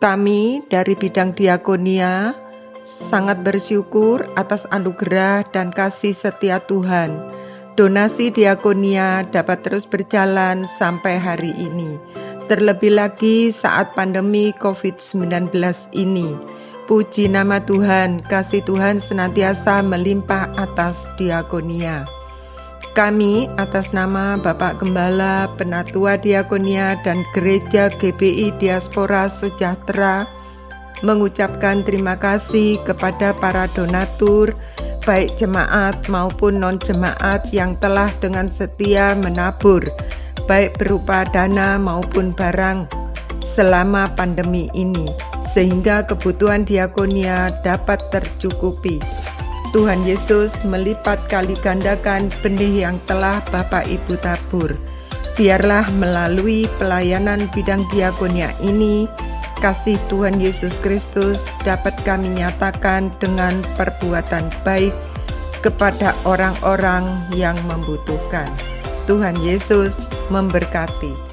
Kami dari bidang diakonia sangat bersyukur atas anugerah dan kasih setia Tuhan. Donasi diakonia dapat terus berjalan sampai hari ini, terlebih lagi saat pandemi COVID-19 ini. Puji nama Tuhan, kasih Tuhan senantiasa melimpah atas diakonia. Kami atas nama Bapak Gembala, Penatua Diakonia dan Gereja GBI Diaspora Sejahtera mengucapkan terima kasih kepada para donatur, baik jemaat maupun non-jemaat yang telah dengan setia menabur, baik berupa dana maupun barang selama pandemi ini, sehingga kebutuhan diakonia dapat tercukupi. Tuhan Yesus melipat kali gandakan benih yang telah Bapak Ibu tabur. Biarlah melalui pelayanan bidang diakonia ini, kasih Tuhan Yesus Kristus dapat kami nyatakan dengan perbuatan baik kepada orang-orang yang membutuhkan. Tuhan Yesus memberkati.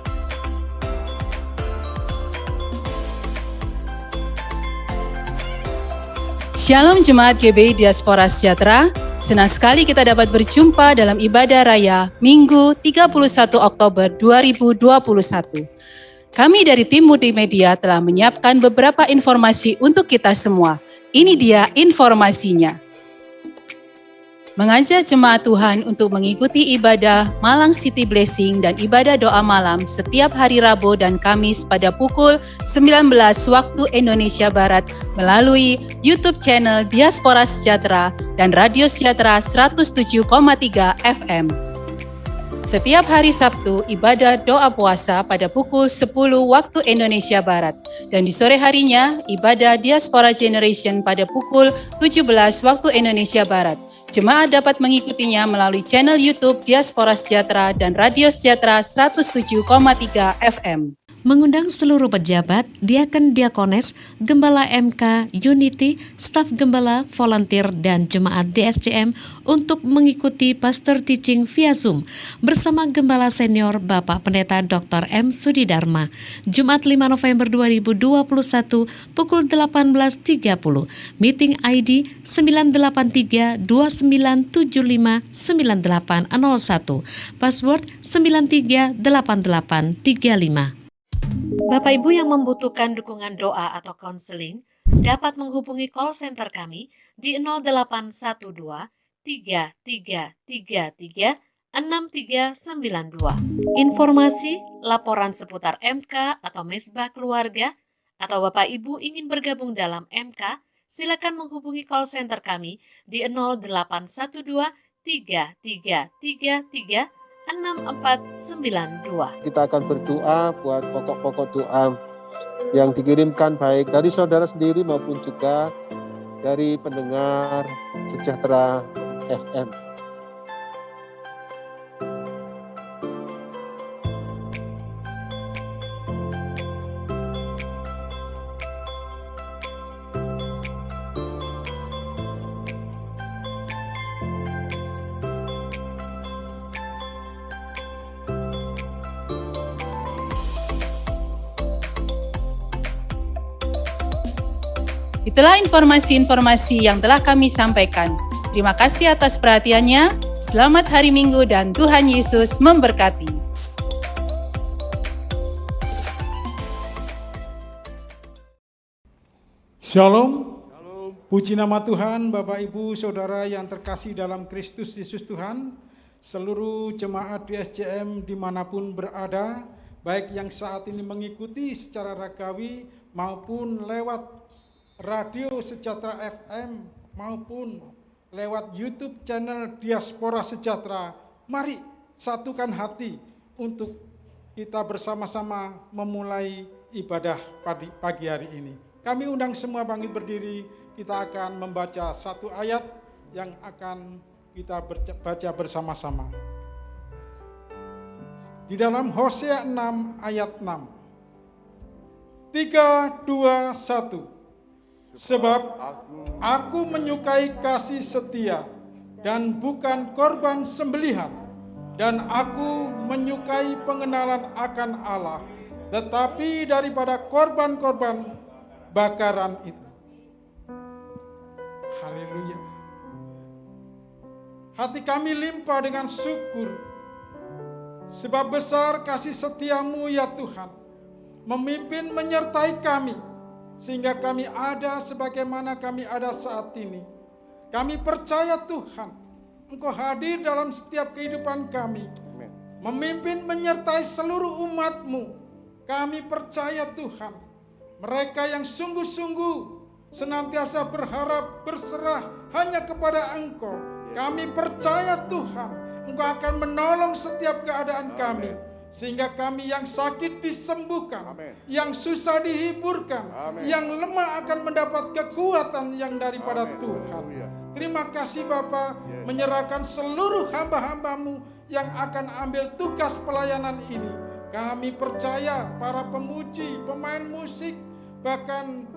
Shalom Jemaat GBI Diaspora Sejahtera, senang sekali kita dapat berjumpa dalam ibadah raya Minggu 31 Oktober 2021. Kami dari tim Multimedia telah menyiapkan beberapa informasi untuk kita semua. Ini dia informasinya. Mengajak jemaat Tuhan untuk mengikuti ibadah Malang City Blessing dan ibadah doa malam setiap hari Rabu dan Kamis pada pukul 19 waktu Indonesia Barat melalui YouTube channel Diaspora Sejahtera dan Radio Sejahtera 107,3 FM. Setiap hari Sabtu, ibadah doa puasa pada pukul 10 waktu Indonesia Barat. Dan di sore harinya, ibadah Diaspora Generation pada pukul 17 waktu Indonesia Barat. Jemaat dapat mengikutinya melalui channel YouTube Diaspora Sejahtera dan Radio Sejahtera 107,3 FM. Mengundang seluruh pejabat, diaken diakones, gembala MK, Unity, staf gembala, volunteer, dan jemaat DSCM untuk mengikuti pastor teaching via Zoom bersama Gembala Senior Bapak Pendeta Dr. M. Sudidharma, Jumat 5 November 2021 pukul 18.30, meeting ID 98329759801, password 938835. Bapak Ibu yang membutuhkan dukungan doa atau konseling dapat menghubungi call center kami di 0812 3333 6392. Informasi, laporan seputar MK atau mesbah keluarga, atau Bapak Ibu ingin bergabung dalam MK, silakan menghubungi call center kami di 0812 3333 6492. Kita akan berdoa buat pokok-pokok doa yang dikirimkan baik dari saudara sendiri maupun juga dari pendengar Sejahtera FM. Itulah informasi-informasi yang telah kami sampaikan. Terima kasih atas perhatiannya. Selamat hari Minggu dan Tuhan Yesus memberkati. Shalom. Puji nama Tuhan, Bapak Ibu, Saudara yang terkasih dalam Kristus Yesus Tuhan, seluruh jemaat DSCM dimanapun berada, baik yang saat ini mengikuti secara ragawi maupun lewat Radio Sejahtera FM maupun lewat YouTube channel Diaspora Sejahtera. Mari satukan hati untuk kita bersama-sama memulai ibadah pagi hari ini. Kami undang semua bangkit berdiri, kita akan membaca satu ayat yang akan kita baca bersama-sama. Di dalam Hosea 6 ayat 6. 3, 2, 1. Sebab aku menyukai kasih setia dan bukan korban sembelihan, dan aku menyukai pengenalan akan Allah, tetapi daripada korban-korban bakaran itu. Haleluya. Hati kami limpah dengan syukur, sebab besar kasih setiamu ya Tuhan, memimpin menyertai kami, sehingga kami ada sebagaimana kami ada saat ini. Kami percaya Tuhan, Engkau hadir dalam setiap kehidupan kami, memimpin menyertai seluruh umat-Mu. Kami percaya Tuhan, mereka yang sungguh-sungguh senantiasa berharap berserah hanya kepada Engkau. Kami percaya Tuhan, Engkau akan menolong setiap keadaan kami, sehingga kami yang sakit disembuhkan, yang susah dihiburkan, yang lemah akan mendapat kekuatan yang daripada Tuhan. Terima kasih Bapa, menyerahkan seluruh hamba-hamba-Mu yang akan ambil tugas pelayanan ini. Kami percaya para pemuji, pemain musik, bahkan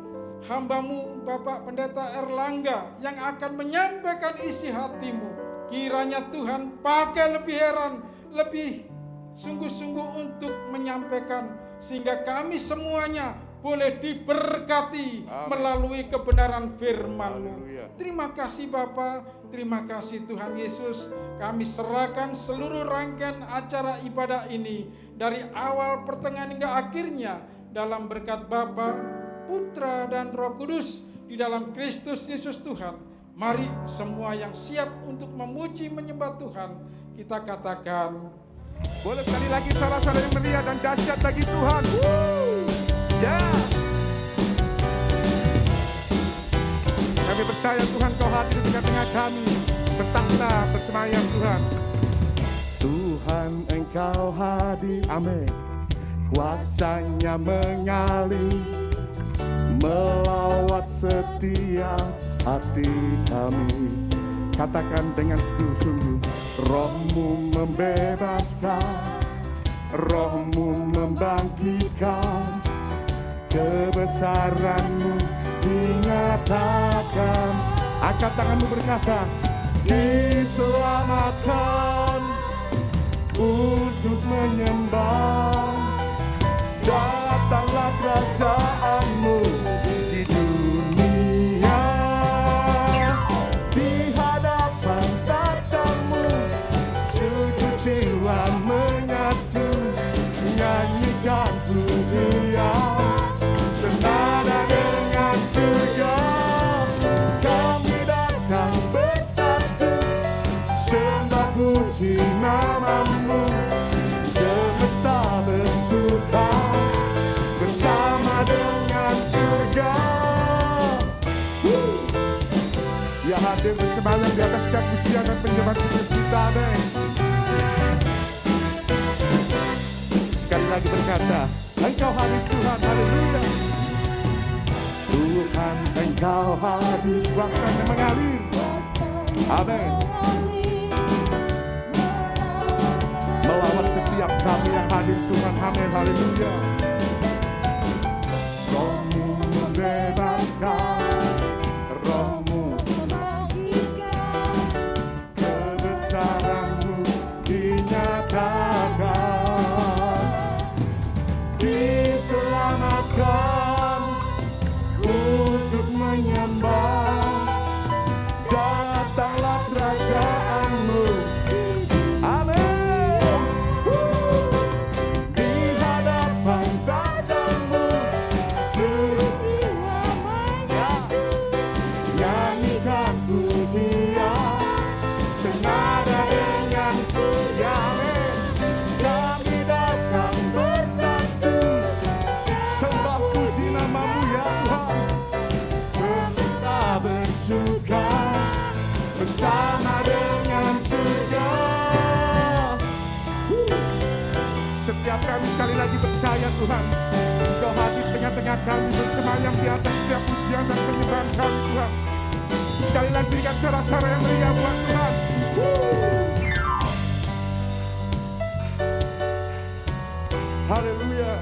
hamba-Mu Bapak Pendeta Erlangga yang akan menyampaikan isi hati-Mu. Kiranya Tuhan pakai lebih heran, lebih sungguh-sungguh untuk menyampaikan, sehingga kami semuanya boleh diberkati melalui kebenaran firman-Mu. Terima kasih Bapa, terima kasih Tuhan Yesus. Kami serahkan seluruh rangkaian acara ibadah ini dari awal, pertengahan hingga akhirnya dalam berkat Bapa, Putra dan Roh Kudus di dalam Kristus Yesus Tuhan. Mari semua yang siap untuk memuji menyembah Tuhan, kita katakan, boleh sekali lagi salah-salah yang meriah dan dahsyat bagi Tuhan. Ya. Kami percaya Tuhan Kau hadir di tengah-tengah kami, bertakhta bersemayam Tuhan. Tuhan Engkau hadir, amin. Kuasanya mengalir, melawat setiap hati kami. Katakan dengan sungguh-sungguh, Roh-Mu membebaskan, Roh-Mu membangkitkan, kebesaran-Mu dinyatakan. Angkat tanganmu berkata, diselamatkan untuk menyembah. Datanglah kerajaan-Mu di dunia, di hadapan tatamu sujud jiwa menyatu, nyanyikan pujian senada dengan surga. Kami datang bersatu, sembah puji nama-Mu, semesta bersuka bersama dengan surga. Ya hadir bersemayam di atas setiap pujian dan penyembahan kita, amin. Sekali lagi berkata, Engkau hadir Tuhan, haleluya. Tuhan Engkau hadir, kuasanya mengalir, amin. Melawat setiap kami yang hadir Tuhan, amin, haleluya. Roh-Mu membebaskan, Roh-Mu membangkitkan, kebesaran-Mu dinyatakan. Diselamatkan untuk menyembah, datanglah kerajaan-Mu, amin. Di hadapan tatamu seluruh jiwa menyatu, nyanyikan pujian senada dengan surga, amin. Kami datang bersatu, sembah puji nama-Mu ya Tuhan, semesta bersuka bersama dengan surga. Setiap kami sekali lagi percaya Tuhan, Engkau hadir tengah-tengah kami, bersemayam di atas setiap pujian dan penyembahan kami Tuhan. Sekali lagi berikan sorak-sorai yang meriah buat Tuhan. Haleluya.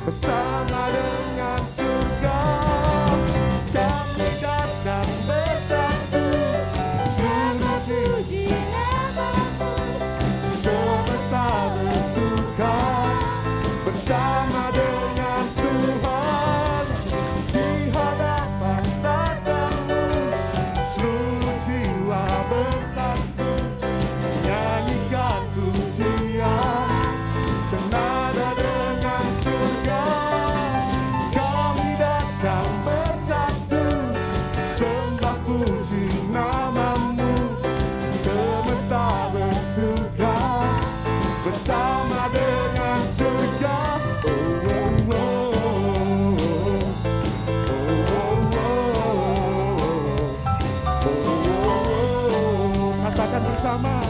Bersama dengan surga, kami datang bersatu, seluruh puji nama-Mu, semesta bersuka bersama,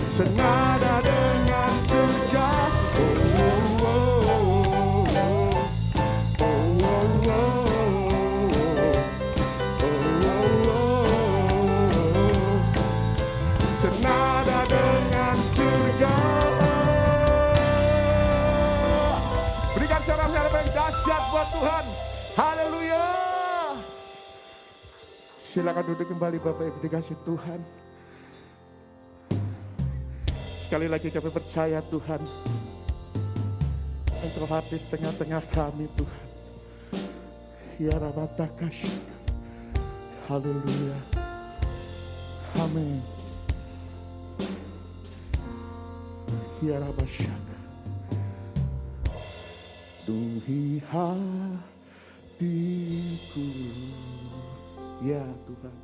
senada dengan surga. Senada dengan surga. Berikan sorak-sorai yang dahsyat buat Tuhan. Haleluya. Silakan duduk kembali Bapak Ibu dikasih Tuhan. Sekali lagi kami percaya Tuhan, Engkau hadir tengah-tengah kami Tuhan. Ya Rabbatakas. Haleluya. Amin. Ya Rabbashaka. Duhi hatiku, ya Tuhan,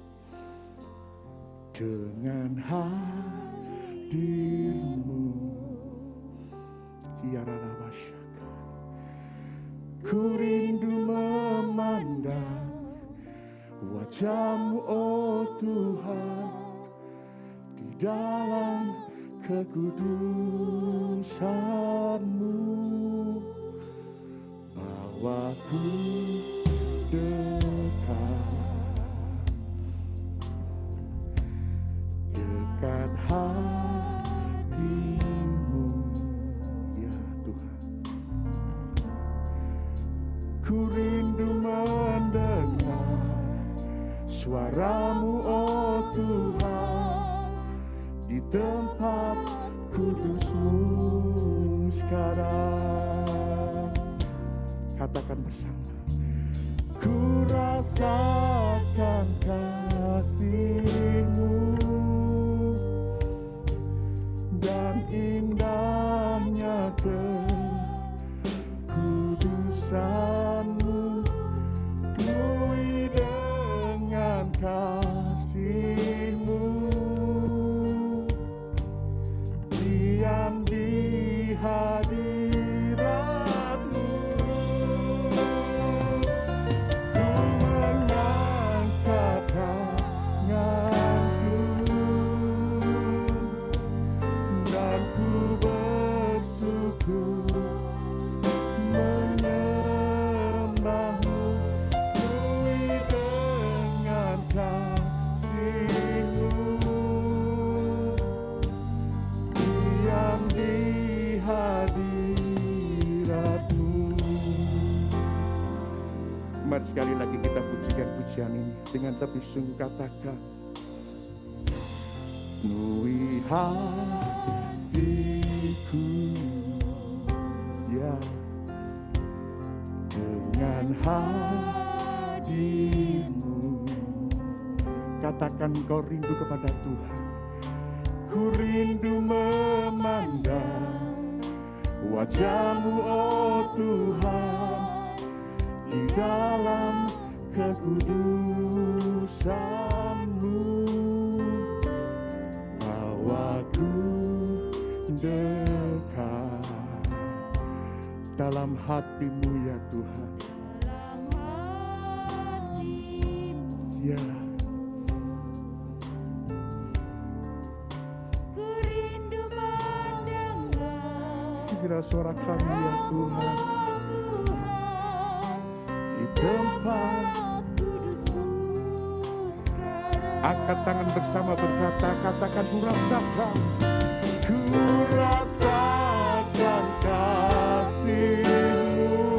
dengan hadir-Mu. Ya Rabbashaka. Ku rindu memandang wajah-Mu, oh Tuhan, di dalam kekudusan-Mu. Bawaku dekat hati-Mu, ya Tuhan. Ku rindu mendengar suara-Mu, oh Tuhan, di tempat kudus-Mu sekarang. Katakan bersama. Ku rasakan kasih-Mu dan indahnya kekudusan-Mu. Penuhi dengan kasih-Mu, diam di hadirat-Mu. Ku mengangkat tanganku dan ku bersyukur menyembah-Mu. Penuhi dengan kasih-Mu, diam di hadirat-Mu. Mari sekali lagi kita pujikan pujian ini dengan lebih sungguh. Katakan, penuhi hatiku, ya, dengan hadir-Mu. Katakan kau rindu kepada Tuhan. Ku rindu memandang wajah-Mu, oh Tuhan, di dalam kekudusan-Mu. Bawaku dekat dalam hati-Mu, ya Tuhan. Ya. Kira suara kami, ya Tuhan, di tempat. Angkat tangan bersama berkata, katakan ku rasakan. Ku rasakan kasih-Mu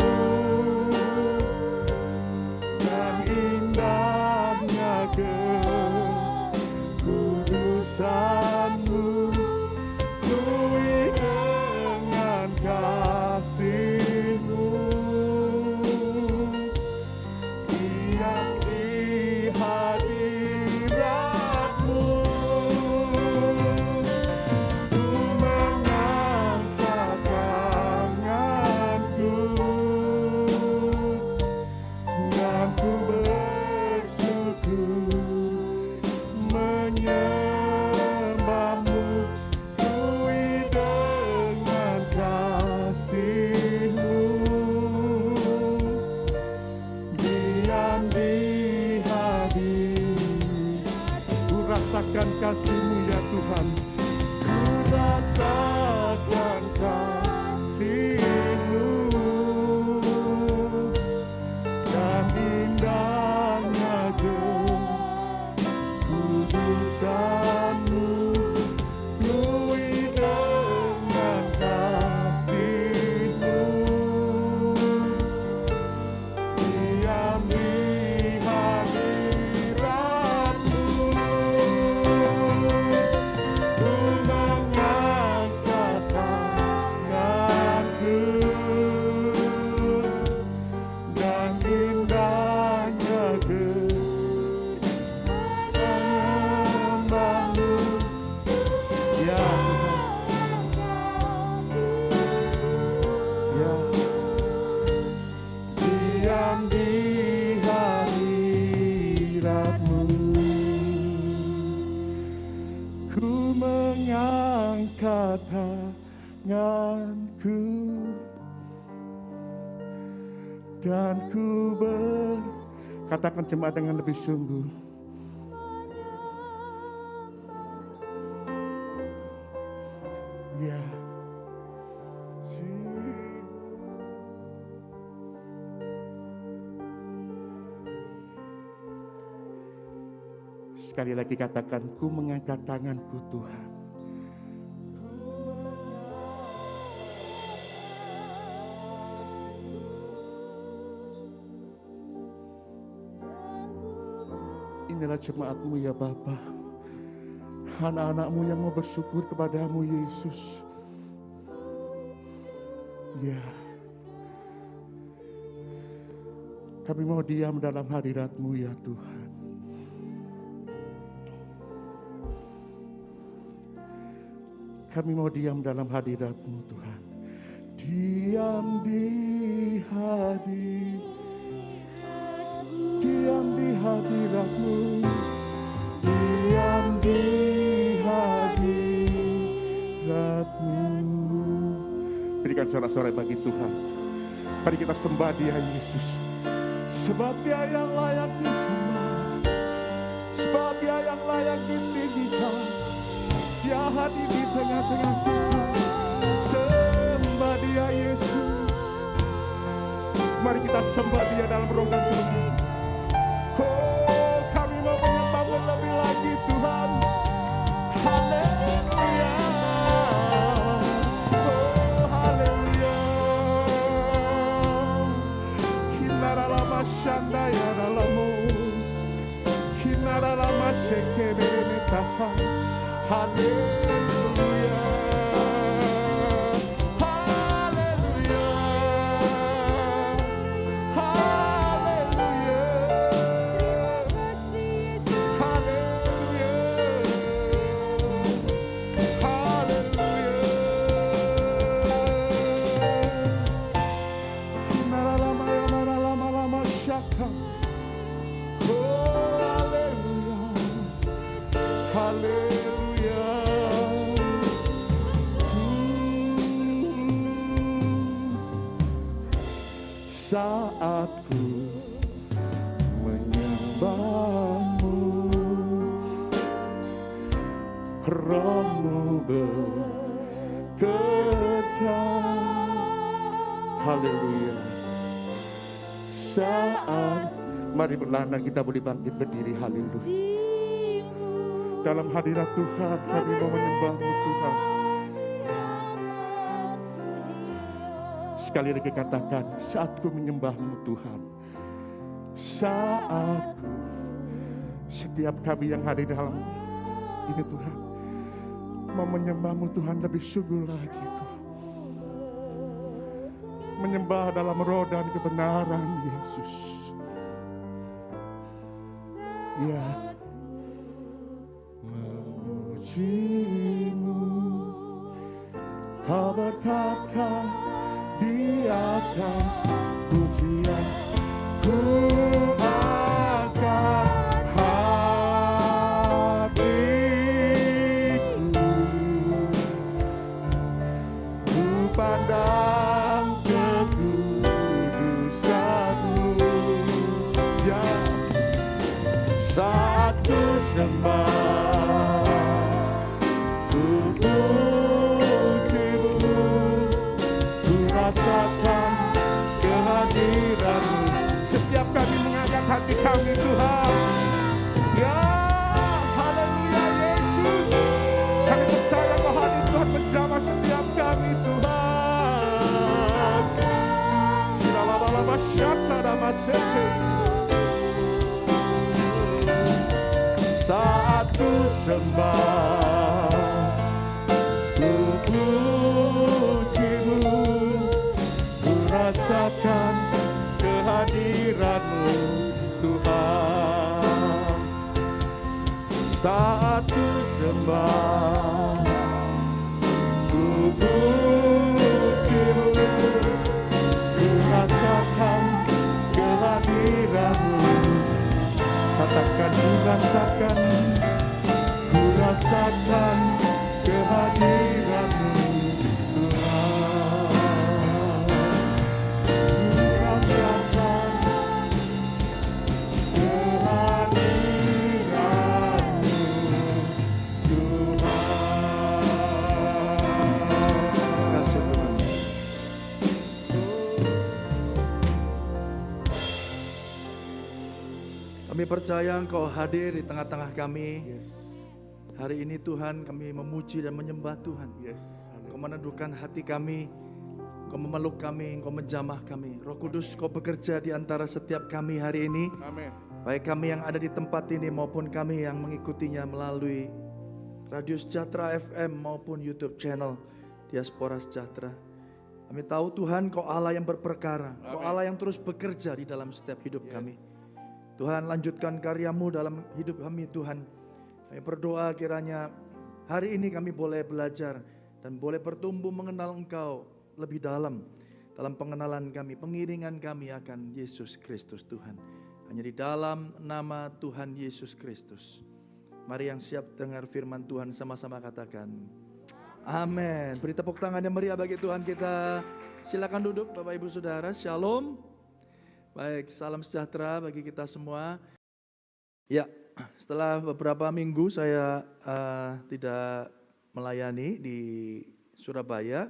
dan indahnya kekudusan-Mu. Penuhi dengan kasih-Mu, diam di hadirat-Mu. Ku mengangkat tanganku dan ku bersyukur menyembah-Mu. Penuhi dengan kasih-Mu, diam di hadirat. Ku rasakan kasih-Mu, ya Tuhan. Tuhan. Ku rasakan kasih-Mu dan indahnya kekudusan-Mu, penuhi dengan kasih-Mu. Diam di hadirat-Mu, ku mengangkat tanganku dan indahnya sembah-Mu, ya diam di hadirat-Mu. Ku mengangkat tanganku dan katakan jemaat dengan lebih sungguh. Ya, sekali lagi katakan, ku mengangkat tanganku Tuhan. Inilah jemaat-Mu ya Bapa, anak-anak-Mu yang mau bersyukur kepadamu Yesus. Ya, kami mau diam dalam hadirat-Mu ya Tuhan. Kami mau diam dalam hadirat-Mu Tuhan. Diam di hadirat-Mu, diam di hadirat-Mu. Berikan sorak-sorai bagi Tuhan. Mari kita sembah Dia Yesus, sebab Dia yang layak disembah, sebab Dia yang layak ditinggikan. Dia hadir di tengah-tengah kita. Sembah Dia Yesus. Mari kita sembah Dia dalam rongga Tuhan. Oh, kami mau menyembah-Mu lebih lagi Tuhan. Haleluya. Oh, haleluya. Kinaralama shandaya dalamu, kinaralama shekebere metaha. Haleluya, haleluya, haleluya, haleluya, haleluya. Lama syaka. Oh, haleluya, haleluya. Saat ku menyembah-Mu, Roh-Mu bekerja. Haleluya. Saat mari berlana kita boleh bangkit berdiri. Haleluya. Dalam hadirat Tuhan kami mau menyembah-Mu Tuhan. Sekali lagi katakan, saat ku menyembah-Mu Tuhan, saat ku, setiap kami yang hadir dalam ini Tuhan, mau menyembah-Mu Tuhan lebih sungguh lagi Tuhan. Menyembah dalam roh dan kebenaran Yesus. Ya, memuji-Mu, Kau berkata di atas pujian ku akan hatiku, ku pandang kekudusan-Mu, ya, saat ku sembah kami Tuhan. Ya, haleluya Yesus. Kami percaya Kau hadir Tuhan menjamah setiap kami Tuhan. Lama-lama syata nama sete. Saat ku sembah, ku pujimu, ku rasakan kehadiran-Mu Tuhan. Saat ku sembah, ku pujimu, ku rasakan kehadiran-Mu. Katakan ku rasakan kehadiran-Mu Tuhan. Ku rasakan kehadiran-Mu Tuhan. Terima kasih Tuhan. Kami percaya Engkau hadir di tengah-tengah kami. Hari ini Tuhan kami memuji dan menyembah Tuhan. Engkau meneduhkan hati kami, Engkau memeluk kami, Engkau menjamah kami. Roh Kudus Kau bekerja di antara setiap kami hari ini. Amin. Baik kami yang ada di tempat ini maupun kami yang mengikutinya melalui Radio Sejahtera FM maupun YouTube channel Diaspora Sejahtera. Kami tahu Tuhan Kau Allah yang berperkara, Kau Allah yang terus bekerja di dalam setiap hidup kami. Tuhan lanjutkan karya-Mu dalam hidup kami Tuhan. Kami berdoa kiranya hari ini kami boleh belajar dan boleh bertumbuh mengenal Engkau lebih dalam pengenalan kami, pengiringan kami akan Yesus Kristus Tuhan. Hanya di dalam nama Tuhan Yesus Kristus. Mari yang siap dengar firman Tuhan sama-sama katakan amin. Beri tepuk tangan yang meriah bagi Tuhan kita. Silakan duduk Bapak Ibu Saudara. Shalom. Baik, salam sejahtera bagi kita semua. Ya, setelah beberapa minggu saya tidak melayani di Surabaya.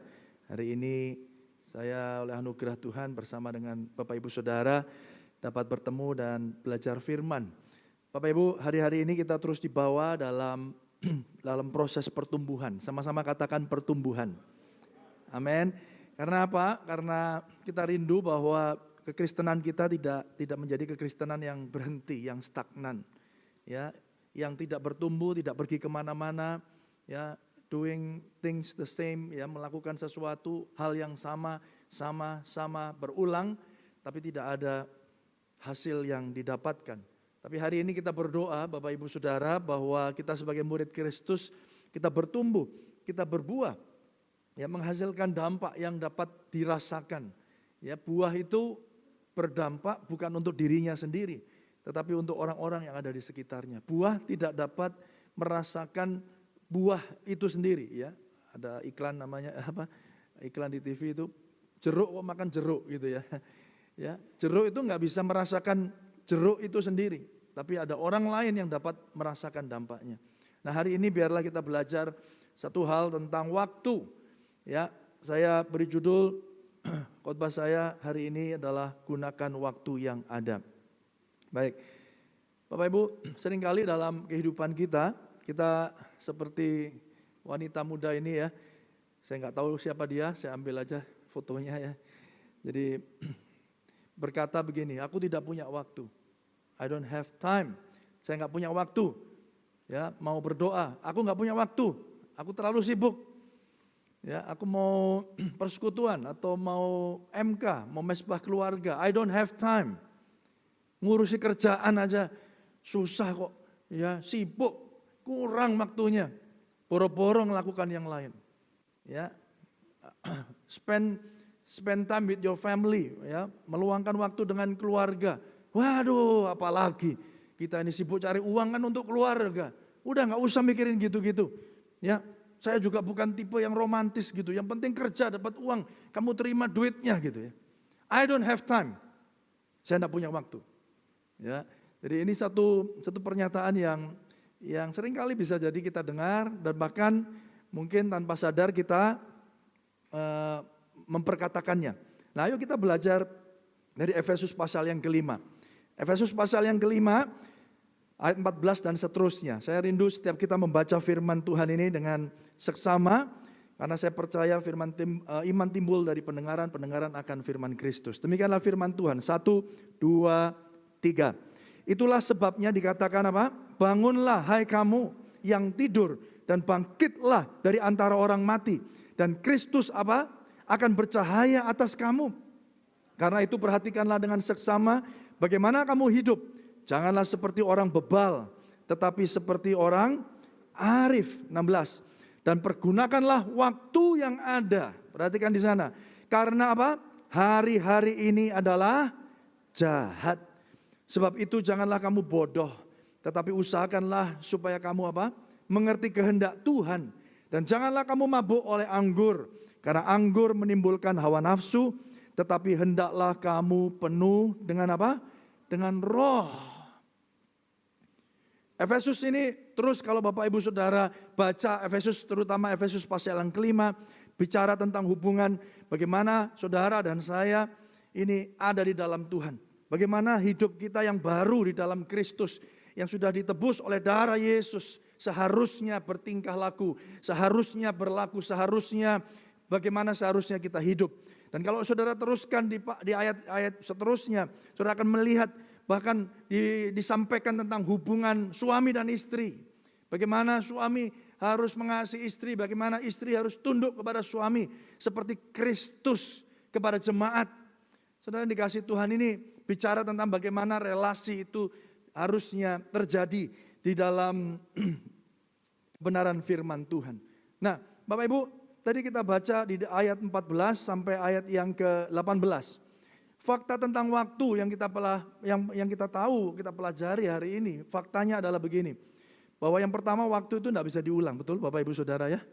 Hari ini saya oleh anugerah Tuhan bersama dengan Bapak Ibu Saudara dapat bertemu dan belajar firman. Bapak Ibu, hari-hari ini kita terus dibawa dalam proses pertumbuhan. Sama-sama katakan pertumbuhan. Amin. Karena apa? Karena kita rindu bahwa kekristenan kita tidak menjadi kekristenan yang berhenti, yang stagnan, ya, yang tidak bertumbuh, tidak pergi kemana-mana, ya, doing things the same, ya, melakukan sesuatu hal yang sama berulang, tapi tidak ada hasil yang didapatkan. Tapi hari ini kita berdoa, Bapak Ibu Saudara, bahwa kita sebagai murid Kristus kita bertumbuh, kita berbuah, ya, menghasilkan dampak yang dapat dirasakan. Ya, buah itu berdampak bukan untuk dirinya sendiri, tetapi untuk orang-orang yang ada di sekitarnya. Buah tidak dapat merasakan buah itu sendiri, ya. Ada iklan namanya apa? Iklan di TV itu jeruk kok makan jeruk gitu ya. Ya, jeruk itu nggak bisa merasakan jeruk itu sendiri, tapi ada orang lain yang dapat merasakan dampaknya. Nah, hari ini biarlah kita belajar satu hal tentang waktu. Ya, saya beri judul khotbah saya hari ini adalah gunakan waktu yang ada. Baik, Bapak Ibu, seringkali dalam kehidupan kita seperti wanita muda ini ya. Saya nggak tahu siapa dia, saya ambil aja fotonya ya. Jadi berkata begini, aku tidak punya waktu. I don't have time. Saya nggak punya waktu. Ya, mau berdoa, aku nggak punya waktu. Aku terlalu sibuk. Ya, aku mau persekutuan atau mau MK, mau mesbah keluarga. I don't have time. Ngurusi kerjaan aja susah kok. Ya, sibuk, kurang waktunya. Boro-boro melakukan yang lain. Ya, spend time with your family. Ya, meluangkan waktu dengan keluarga. Waduh, apalagi kita ini sibuk cari uang kan untuk keluarga. Udah nggak usah mikirin gitu-gitu. Ya. Saya juga bukan tipe yang romantis gitu. Yang penting kerja dapat uang, kamu terima duitnya gitu ya. I don't have time. Saya tidak punya waktu. Ya, jadi ini satu pernyataan yang sering kali bisa jadi kita dengar dan bahkan mungkin tanpa sadar kita memperkatakannya. Nah, ayo kita belajar dari Efesus pasal yang kelima. Efesus pasal yang kelima, ayat 14 dan seterusnya. Saya rindu setiap kita membaca firman Tuhan ini dengan seksama, karena saya percaya iman timbul dari pendengaran, pendengaran akan firman Kristus. Demikianlah firman Tuhan. 1, 2, 3. Itulah sebabnya dikatakan apa? Bangunlah hai kamu yang tidur dan bangkitlah dari antara orang mati. Dan Kristus apa? Akan bercahaya atas kamu. Karena itu perhatikanlah dengan seksama bagaimana kamu hidup. Janganlah seperti orang bebal, tetapi seperti orang arif. 16. Dan pergunakanlah waktu yang ada. Perhatikan di sana. Karena apa? Hari-hari ini adalah jahat. Sebab itu janganlah kamu bodoh, tetapi usahakanlah supaya kamu apa? Mengerti kehendak Tuhan. Dan janganlah kamu mabuk oleh anggur, karena anggur menimbulkan hawa nafsu. Tetapi hendaklah kamu penuh dengan apa? Dengan roh. Efesus ini terus kalau Bapak Ibu Saudara baca Efesus, terutama Efesus pasal yang kelima, bicara tentang hubungan bagaimana saudara dan saya ini ada di dalam Tuhan. Bagaimana hidup kita yang baru di dalam Kristus, yang sudah ditebus oleh darah Yesus, seharusnya bertingkah laku, seharusnya berlaku, bagaimana seharusnya kita hidup. Dan kalau saudara teruskan di ayat-ayat seterusnya, saudara akan melihat bahkan disampaikan tentang hubungan suami dan istri. Bagaimana suami harus mengasihi istri, bagaimana istri harus tunduk kepada suami seperti Kristus kepada jemaat. Saudara dikasih Tuhan ini bicara tentang bagaimana relasi itu harusnya terjadi di dalam kebenaran firman Tuhan. Nah, Bapak Ibu, tadi kita baca di ayat 14 sampai ayat yang ke-18. Fakta tentang waktu yang kita tahu, kita pelajari hari ini, faktanya adalah begini. Bahwa yang pertama waktu itu tidak bisa diulang, betul Bapak Ibu Saudara ya.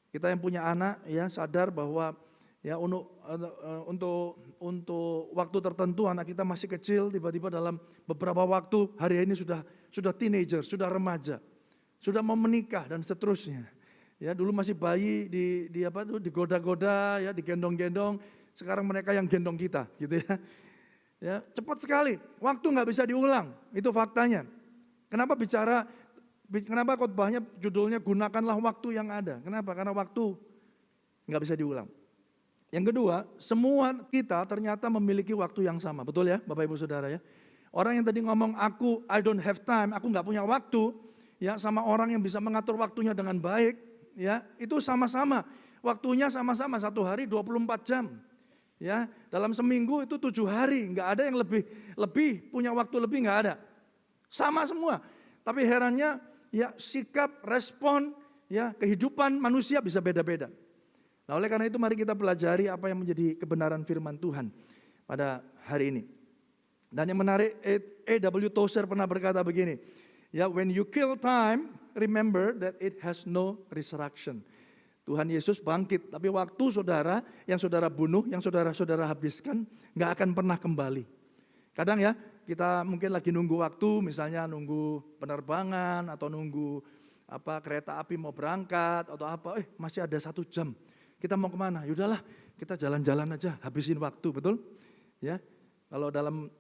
Kita yang punya anak ya sadar bahwa ya untuk waktu tertentu anak kita masih kecil, tiba-tiba dalam beberapa waktu hari ini sudah teenager, sudah remaja, sudah mau menikah dan seterusnya. Ya dulu masih bayi digoda-goda ya, digendong-gendong. Sekarang mereka yang gendong kita, gitu ya. Ya cepat sekali, waktu nggak bisa diulang, itu faktanya. Kenapa khotbahnya judulnya gunakanlah waktu yang ada? Kenapa? Karena waktu nggak bisa diulang. Yang kedua, semua kita ternyata memiliki waktu yang sama, betul ya, Bapak Ibu Saudara ya. Orang yang tadi ngomong I don't have time, aku nggak punya waktu, ya, sama orang yang bisa mengatur waktunya dengan baik, ya, itu sama-sama. Waktunya sama-sama 1 hari 24 jam. Ya, dalam seminggu itu 7 hari, nggak ada yang lebih punya waktu lebih, nggak ada. Sama semua. Tapi herannya ya sikap, respon, ya kehidupan manusia bisa beda-beda. Nah, oleh karena itu mari kita pelajari apa yang menjadi kebenaran firman Tuhan pada hari ini. Dan yang menarik, A.W. Tozer pernah berkata begini, ya, when you kill time, remember that it has no resurrection. Tuhan Yesus bangkit, tapi waktu saudara, yang saudara bunuh, yang saudara habiskan, gak akan pernah kembali. Kadang ya, kita mungkin lagi nunggu waktu, misalnya nunggu penerbangan, atau nunggu kereta api mau berangkat, atau masih ada 1 jam. Kita mau kemana? Yaudahlah, kita jalan-jalan aja, habisin waktu, betul? Ya, kalau dalam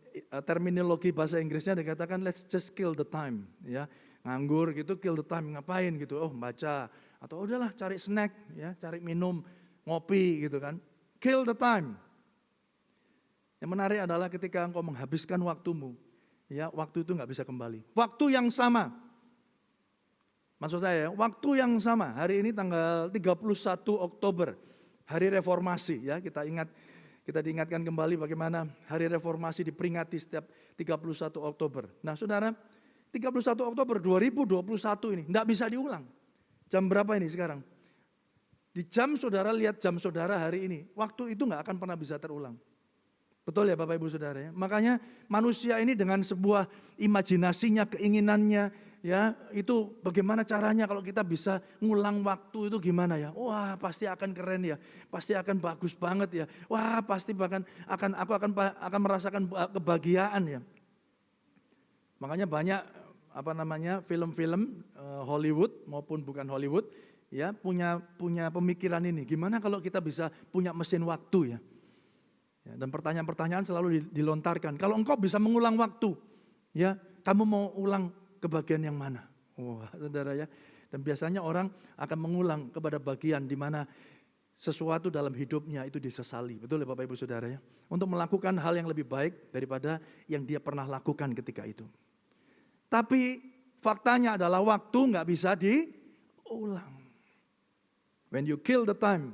terminologi bahasa Inggrisnya dikatakan let's just kill the time, ya, nganggur gitu, kill the time, ngapain gitu? Oh, baca. Atau udahlah cari snack, ya, cari minum, ngopi gitu kan. Kill the time. Yang menarik adalah ketika engkau menghabiskan waktumu, ya, waktu itu nggak bisa kembali. Waktu yang sama. Maksud saya, waktu yang sama. Hari ini tanggal 31 Oktober, Hari Reformasi, ya, kita diingatkan kembali bagaimana Hari Reformasi diperingati setiap 31 Oktober. Nah, Saudara, 31 Oktober 2021 ini nggak bisa diulang. Jam berapa ini sekarang? Di jam saudara, lihat jam saudara hari ini. Waktu itu gak akan pernah bisa terulang. Betul ya Bapak Ibu Saudara ya. Makanya manusia ini dengan sebuah imajinasinya, keinginannya, ya, itu bagaimana caranya kalau kita bisa ngulang waktu itu gimana ya. Wah, pasti akan keren ya. Pasti akan bagus banget ya. Wah, pasti bahkan aku akan merasakan kebahagiaan ya. Makanya banyak film-film Hollywood maupun bukan Hollywood ya punya pemikiran ini. Gimana kalau kita bisa punya mesin waktu ya? Ya, dan pertanyaan-pertanyaan selalu dilontarkan. Kalau engkau bisa mengulang waktu, ya, kamu mau ulang ke bagian yang mana? Wah, saudara ya. Dan biasanya orang akan mengulang kepada bagian di mana sesuatu dalam hidupnya itu disesali. Betul ya Bapak Ibu Saudara ya? Untuk melakukan hal yang lebih baik daripada yang dia pernah lakukan ketika itu. Tapi faktanya adalah waktu nggak bisa diulang. When you kill the time,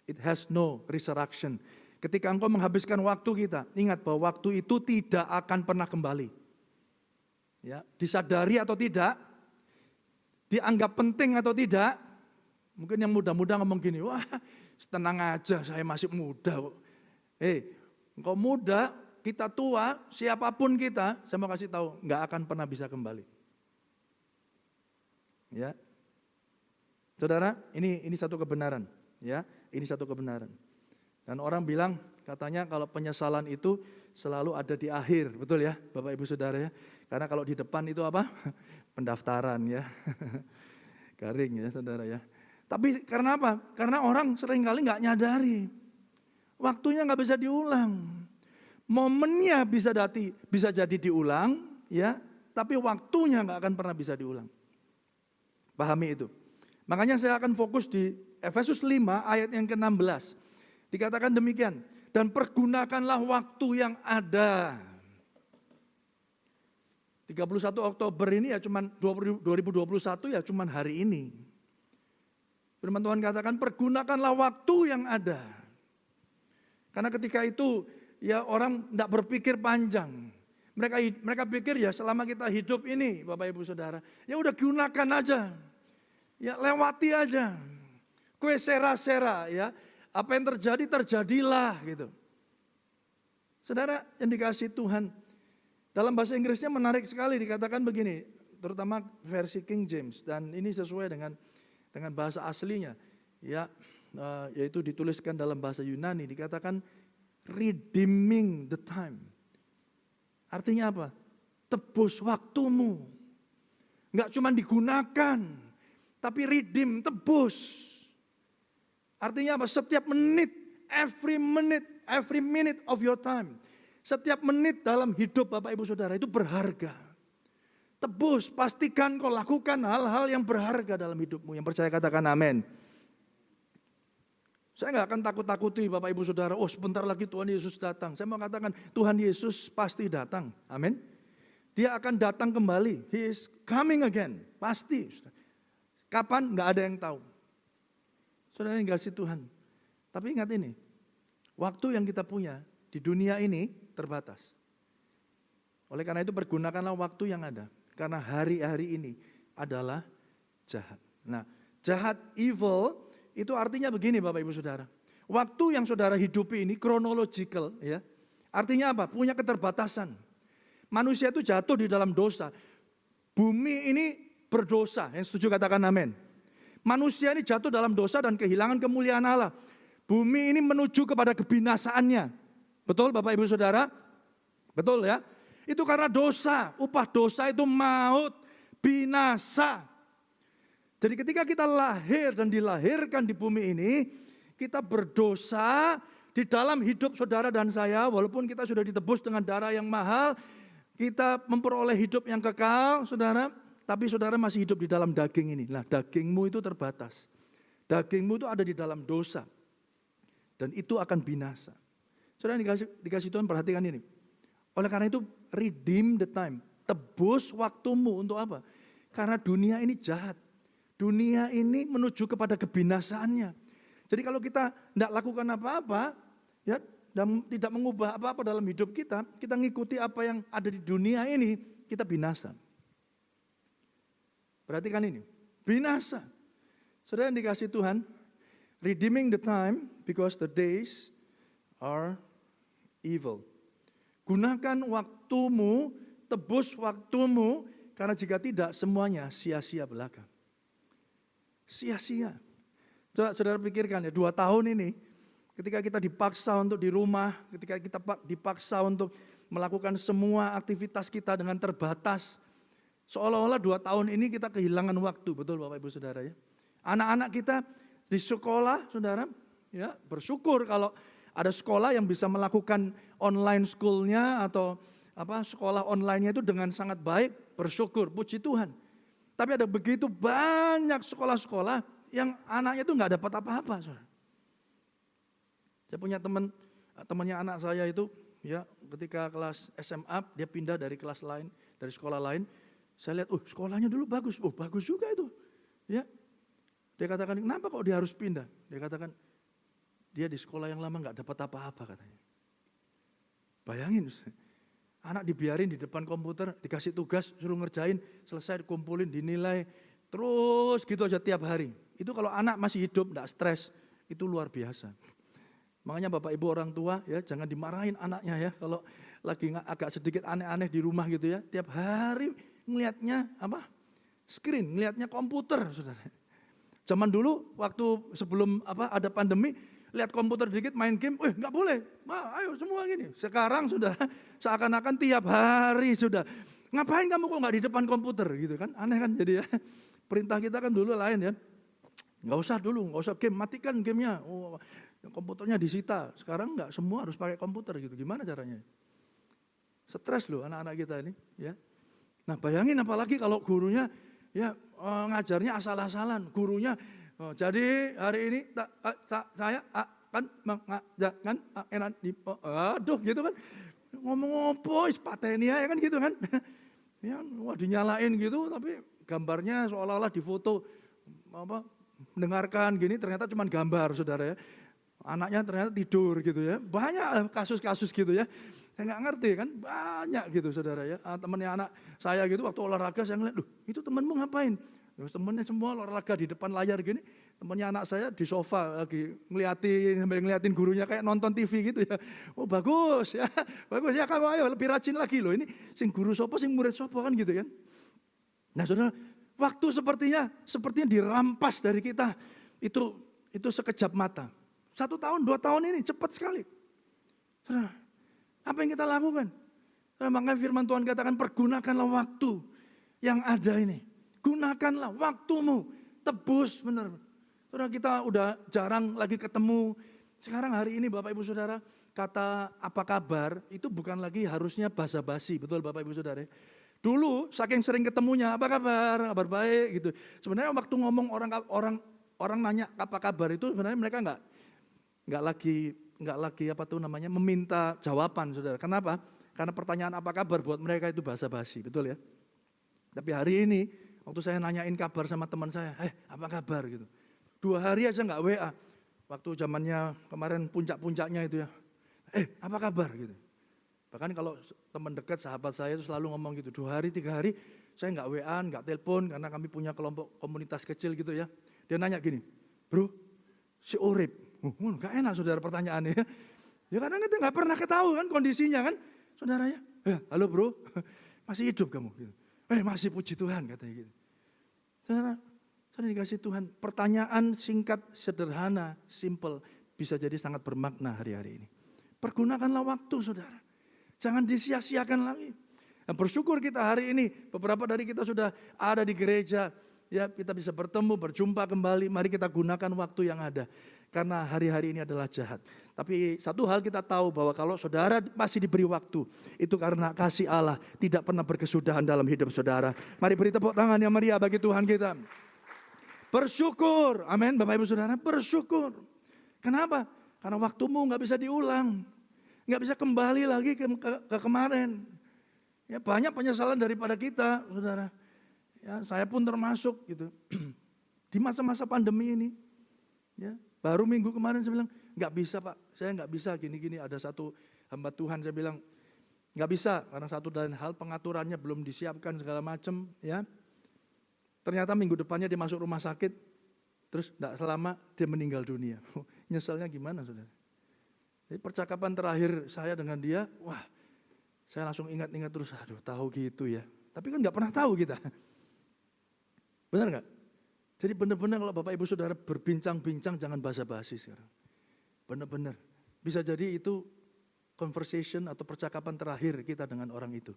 it has no resurrection. Ketika engkau menghabiskan waktu kita, ingat bahwa waktu itu tidak akan pernah kembali. Ya, disadari atau tidak, dianggap penting atau tidak, mungkin yang muda-muda ngomong gini, wah tenang aja saya masih muda. Engkau muda, kita tua, siapapun kita, saya mau kasih tahu, nggak akan pernah bisa kembali. Ya, saudara, ini satu kebenaran, ya, ini satu kebenaran. Dan orang bilang, katanya kalau penyesalan itu selalu ada di akhir, betul ya, Bapak Ibu Saudara ya. Karena kalau di depan itu apa? Pendaftaran ya, garing ya, saudara ya. Tapi karena apa? Karena orang seringkali nggak nyadari, waktunya nggak bisa diulang. Momennya bisa jadi diulang, ya, tapi waktunya nggak akan pernah bisa diulang. Pahami itu. Makanya saya akan fokus di Efesus 5 ayat yang ke-16. Dikatakan demikian, dan pergunakanlah waktu yang ada. 31 Oktober ini ya cuman 2021 ya cuman hari ini. Firman Tuhan katakan pergunakanlah waktu yang ada. Karena ketika itu ya orang tidak berpikir panjang. Mereka pikir ya selama kita hidup ini Bapak Ibu Saudara, ya udah gunakan aja. Ya lewati aja. Kue sera-sera ya. Apa yang terjadi, terjadilah gitu. Saudara yang dikasihi Tuhan, dalam bahasa Inggrisnya menarik sekali dikatakan begini, terutama versi King James, dan ini sesuai dengan bahasa aslinya, ya, yaitu dituliskan dalam bahasa Yunani, dikatakan redeeming the time. Artinya apa? Tebus waktumu. Enggak cuma digunakan, tapi redeem, tebus. Artinya apa? Setiap menit, every minute of your time. Setiap menit dalam hidup Bapak Ibu Saudara itu berharga. Tebus, pastikan kau lakukan hal-hal yang berharga dalam hidupmu. Yang percaya katakan amin. Saya nggak akan takut-takuti Bapak Ibu Saudara, oh sebentar lagi Tuhan Yesus datang. Saya mau katakan Tuhan Yesus pasti datang. Amin. Dia akan datang kembali. He is coming again. Pasti. Kapan? Nggak ada yang tahu. Saudara yang kasih Tuhan. Tapi ingat ini, waktu yang kita punya di dunia ini terbatas. Oleh karena itu pergunakanlah waktu yang ada. Karena hari-hari ini adalah jahat. Nah, jahat, evil, itu artinya begini Bapak Ibu Saudara. Waktu yang saudara hidupi ini chronological ya. Artinya apa? Punya keterbatasan. Manusia itu jatuh di dalam dosa. Bumi ini berdosa. Yang setuju katakan amin. Manusia ini jatuh dalam dosa dan kehilangan kemuliaan Allah. Bumi ini menuju kepada kebinasaannya. Betul Bapak Ibu Saudara? Betul ya? Itu karena dosa. Upah dosa itu maut, binasa. Jadi ketika kita lahir dan dilahirkan di bumi ini, kita berdosa di dalam hidup saudara dan saya. Walaupun kita sudah ditebus dengan darah yang mahal, kita memperoleh hidup yang kekal, saudara. Tapi saudara masih hidup di dalam daging ini. Nah, dagingmu itu terbatas. Dagingmu itu ada di dalam dosa. Dan itu akan binasa. Saudara dikasih Tuhan perhatikan ini. Oleh karena itu redeem the time. Tebus waktumu untuk apa? Karena dunia ini jahat. Dunia ini menuju kepada kebinasaannya. Jadi kalau kita tidak lakukan apa-apa, ya, dan tidak mengubah apa-apa dalam hidup kita ngikuti apa yang ada di dunia ini, kita binasa. Perhatikan ini, binasa. Saudara yang dikasih Tuhan, redeeming the time because the days are evil. Gunakan waktumu, tebus waktumu, karena jika tidak semuanya sia-sia belaka. Sia-sia. Coba saudara pikirkan ya, 2 tahun ini, ketika kita dipaksa untuk di rumah, ketika kita dipaksa untuk melakukan semua aktivitas kita dengan terbatas, seolah-olah 2 tahun ini kita kehilangan waktu, betul Bapak Ibu Saudara ya. Anak-anak kita di sekolah, saudara, ya bersyukur kalau Ada sekolah yang bisa melakukan online school-nya atau sekolah online-nya itu dengan sangat baik, bersyukur, puji Tuhan. Tapi ada begitu banyak sekolah-sekolah yang anaknya itu nggak dapat apa-apa. Saudara. Saya punya temannya anak saya itu, ya ketika kelas SMA dia pindah dari kelas lain, dari sekolah lain. Saya lihat, sekolahnya dulu bagus, bagus juga itu. Ya, dia katakan, kenapa kok dia harus pindah? Dia katakan, dia di sekolah yang lama nggak dapat apa-apa katanya. Bayangin, anak dibiarin di depan komputer, dikasih tugas, suruh ngerjain, selesai dikumpulin, dinilai, terus gitu aja tiap hari. Itu kalau anak masih hidup, nggak stres, itu luar biasa. Makanya Bapak Ibu orang tua ya jangan dimarahin anaknya ya kalau lagi agak sedikit aneh-aneh di rumah gitu ya. Tiap hari ngelihatnya screen, ngelihatnya komputer, saudara. Zaman dulu waktu sebelum ada pandemi, lihat komputer dikit main game, nggak boleh, ayo semua gini. Sekarang sudah seakan-akan tiap hari sudah. Ngapain kamu kok nggak di depan komputer gitu kan? Aneh kan jadi ya. Perintah kita kan dulu lain ya. Nggak usah game, matikan gamenya. Komputernya disita. Sekarang nggak semua harus pakai komputer gitu. Gimana caranya? Stres loh anak-anak kita ini. Ya. Nah bayangin apalagi kalau gurunya ya ngajarnya asal-asalan. Gurunya jadi hari ini saya akan mengajarkan gitu kan. Ngomong apa patenia ya kan gitu kan. Ya, dinyalain gitu tapi gambarnya seolah-olah difoto mendengarkan gini ternyata cuma gambar saudara ya. Anaknya ternyata tidur gitu ya. Banyak kasus-kasus gitu ya. Saya nggak ngerti kan banyak gitu saudara ya. Temennya anak saya gitu waktu olahraga saya ngeliat, itu temenmu ngapain? Temennya semua olahraga di depan layar gini. Temennya anak saya di sofa lagi ngeliatin gurunya kayak nonton TV gitu ya. Bagus ya, bagus ya kamu ayo lebih rajin lagi loh. Ini sing guru sopo, sing murid sopo kan gitu kan. Nah saudara, waktu sepertinya dirampas dari kita. Itu sekejap mata. 1 tahun, 2 tahun ini cepat sekali. Saudara, apa yang kita lakukan? Saudara, makanya firman Tuhan katakan pergunakanlah waktu yang ada ini. Gunakanlah waktumu, tebus benar. Saudara kita udah jarang lagi ketemu. Sekarang hari ini Bapak Ibu Saudara, kata apa kabar itu bukan lagi harusnya basa-basi, betul Bapak Ibu Saudara. Dulu saking sering ketemunya, apa kabar, kabar baik gitu. Sebenarnya waktu ngomong orang nanya apa kabar itu sebenarnya mereka nggak lagi meminta jawaban saudara. Kenapa? Karena pertanyaan apa kabar buat mereka itu basa-basi, betul ya. Tapi hari ini waktu saya nanyain kabar sama teman saya, apa kabar gitu. 2 hari aja nggak WA. Waktu zamannya kemarin puncak-puncaknya itu ya, apa kabar gitu. Bahkan kalau teman dekat sahabat saya itu selalu ngomong gitu, 2 hari 3 hari saya nggak WA, nggak telepon karena kami punya kelompok komunitas kecil gitu ya. Dia nanya gini, bro, si urip. Gak enak saudara pertanyaannya ya. Ya karena kita gak pernah ketahui kan kondisinya kan. Saudaranya, halo bro, masih hidup kamu? Gitu. Masih puji Tuhan katanya gitu. Saudara dikasih Tuhan. Pertanyaan singkat, sederhana, simple. Bisa jadi sangat bermakna hari-hari ini. Pergunakanlah waktu saudara. Jangan disia-siakan lagi. Dan bersyukur kita hari ini. Beberapa dari kita sudah ada di gereja. Ya kita bisa bertemu, berjumpa kembali. Mari kita gunakan waktu yang ada. Karena hari-hari ini adalah jahat. Tapi satu hal kita tahu bahwa kalau saudara masih diberi waktu. Itu karena kasih Allah tidak pernah berkesudahan dalam hidup saudara. Mari beri tepuk tangan yang meriah bagi Tuhan kita. Bersyukur. Amin Bapak Ibu Saudara. Bersyukur. Kenapa? Karena waktumu gak bisa diulang. Gak bisa kembali lagi ke kemarin. Ya, banyak penyesalan daripada kita saudara. Ya, saya pun termasuk gitu. Di masa-masa pandemi ini. Ya, baru minggu kemarin saya bilang, nggak bisa Pak, saya nggak bisa gini-gini. Ada satu hamba Tuhan saya bilang, nggak bisa karena satu dan hal pengaturannya belum disiapkan segala macam. Ya, ternyata minggu depannya dia masuk rumah sakit, terus nggak selama dia meninggal dunia. Nyesalnya gimana saudara? Jadi percakapan terakhir saya dengan dia, wah, saya langsung ingat-ingat terus, aduh tahu gitu ya. Tapi kan nggak pernah tahu kita. Benar nggak? Jadi benar-benar kalau Bapak Ibu Saudara berbincang-bincang jangan basa-basi sekarang. Benar-benar. Bisa jadi itu conversation atau percakapan terakhir kita dengan orang itu.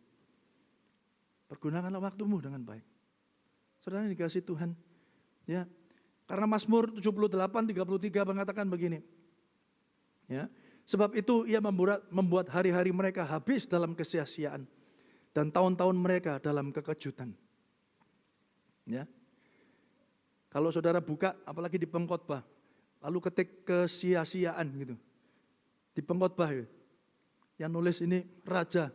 Pergunakanlah waktumu dengan baik. Saudara dikasih Tuhan. Ya. Karena Mazmur 78:33 mengatakan begini. Ya. Sebab itu ia membuat hari-hari mereka habis dalam kesia-siaan dan tahun-tahun mereka dalam kekejutan. Ya. Kalau saudara buka, apalagi di pengkhotbah, lalu ketik kesia-siaan gitu. Di pengkhotbah ya. Yang nulis ini raja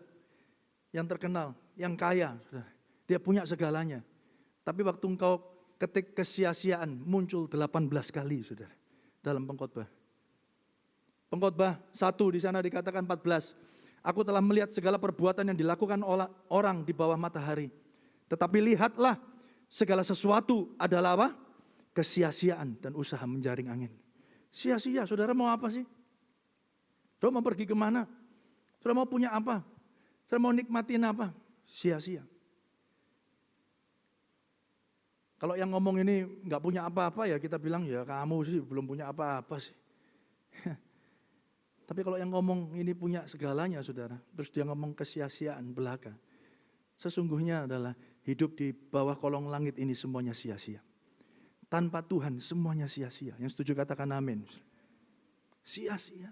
yang terkenal, yang kaya, saudara. Dia punya segalanya. Tapi waktu engkau ketik kesia-siaan muncul 18 kali, saudara, dalam pengkhotbah. Pengkhotbah 1 di sana dikatakan 14. Aku telah melihat segala perbuatan yang dilakukan oleh orang di bawah matahari. Tetapi lihatlah, segala sesuatu adalah apa? Kesia-siaan dan usaha menjaring angin. Sia-sia, saudara mau apa sih? Saudara mau pergi kemana? Saudara mau punya apa? Saudara mau nikmatin apa? Sia-sia. Kalau yang ngomong ini nggak punya apa-apa ya kita bilang ya kamu sih belum punya apa-apa sih. Tapi kalau yang ngomong ini punya segalanya saudara, terus dia ngomong kesia-siaan belaka. Sesungguhnya adalah hidup di bawah kolong langit ini semuanya sia-sia. Tanpa Tuhan semuanya sia-sia. Yang setuju katakan amin. Sia-sia.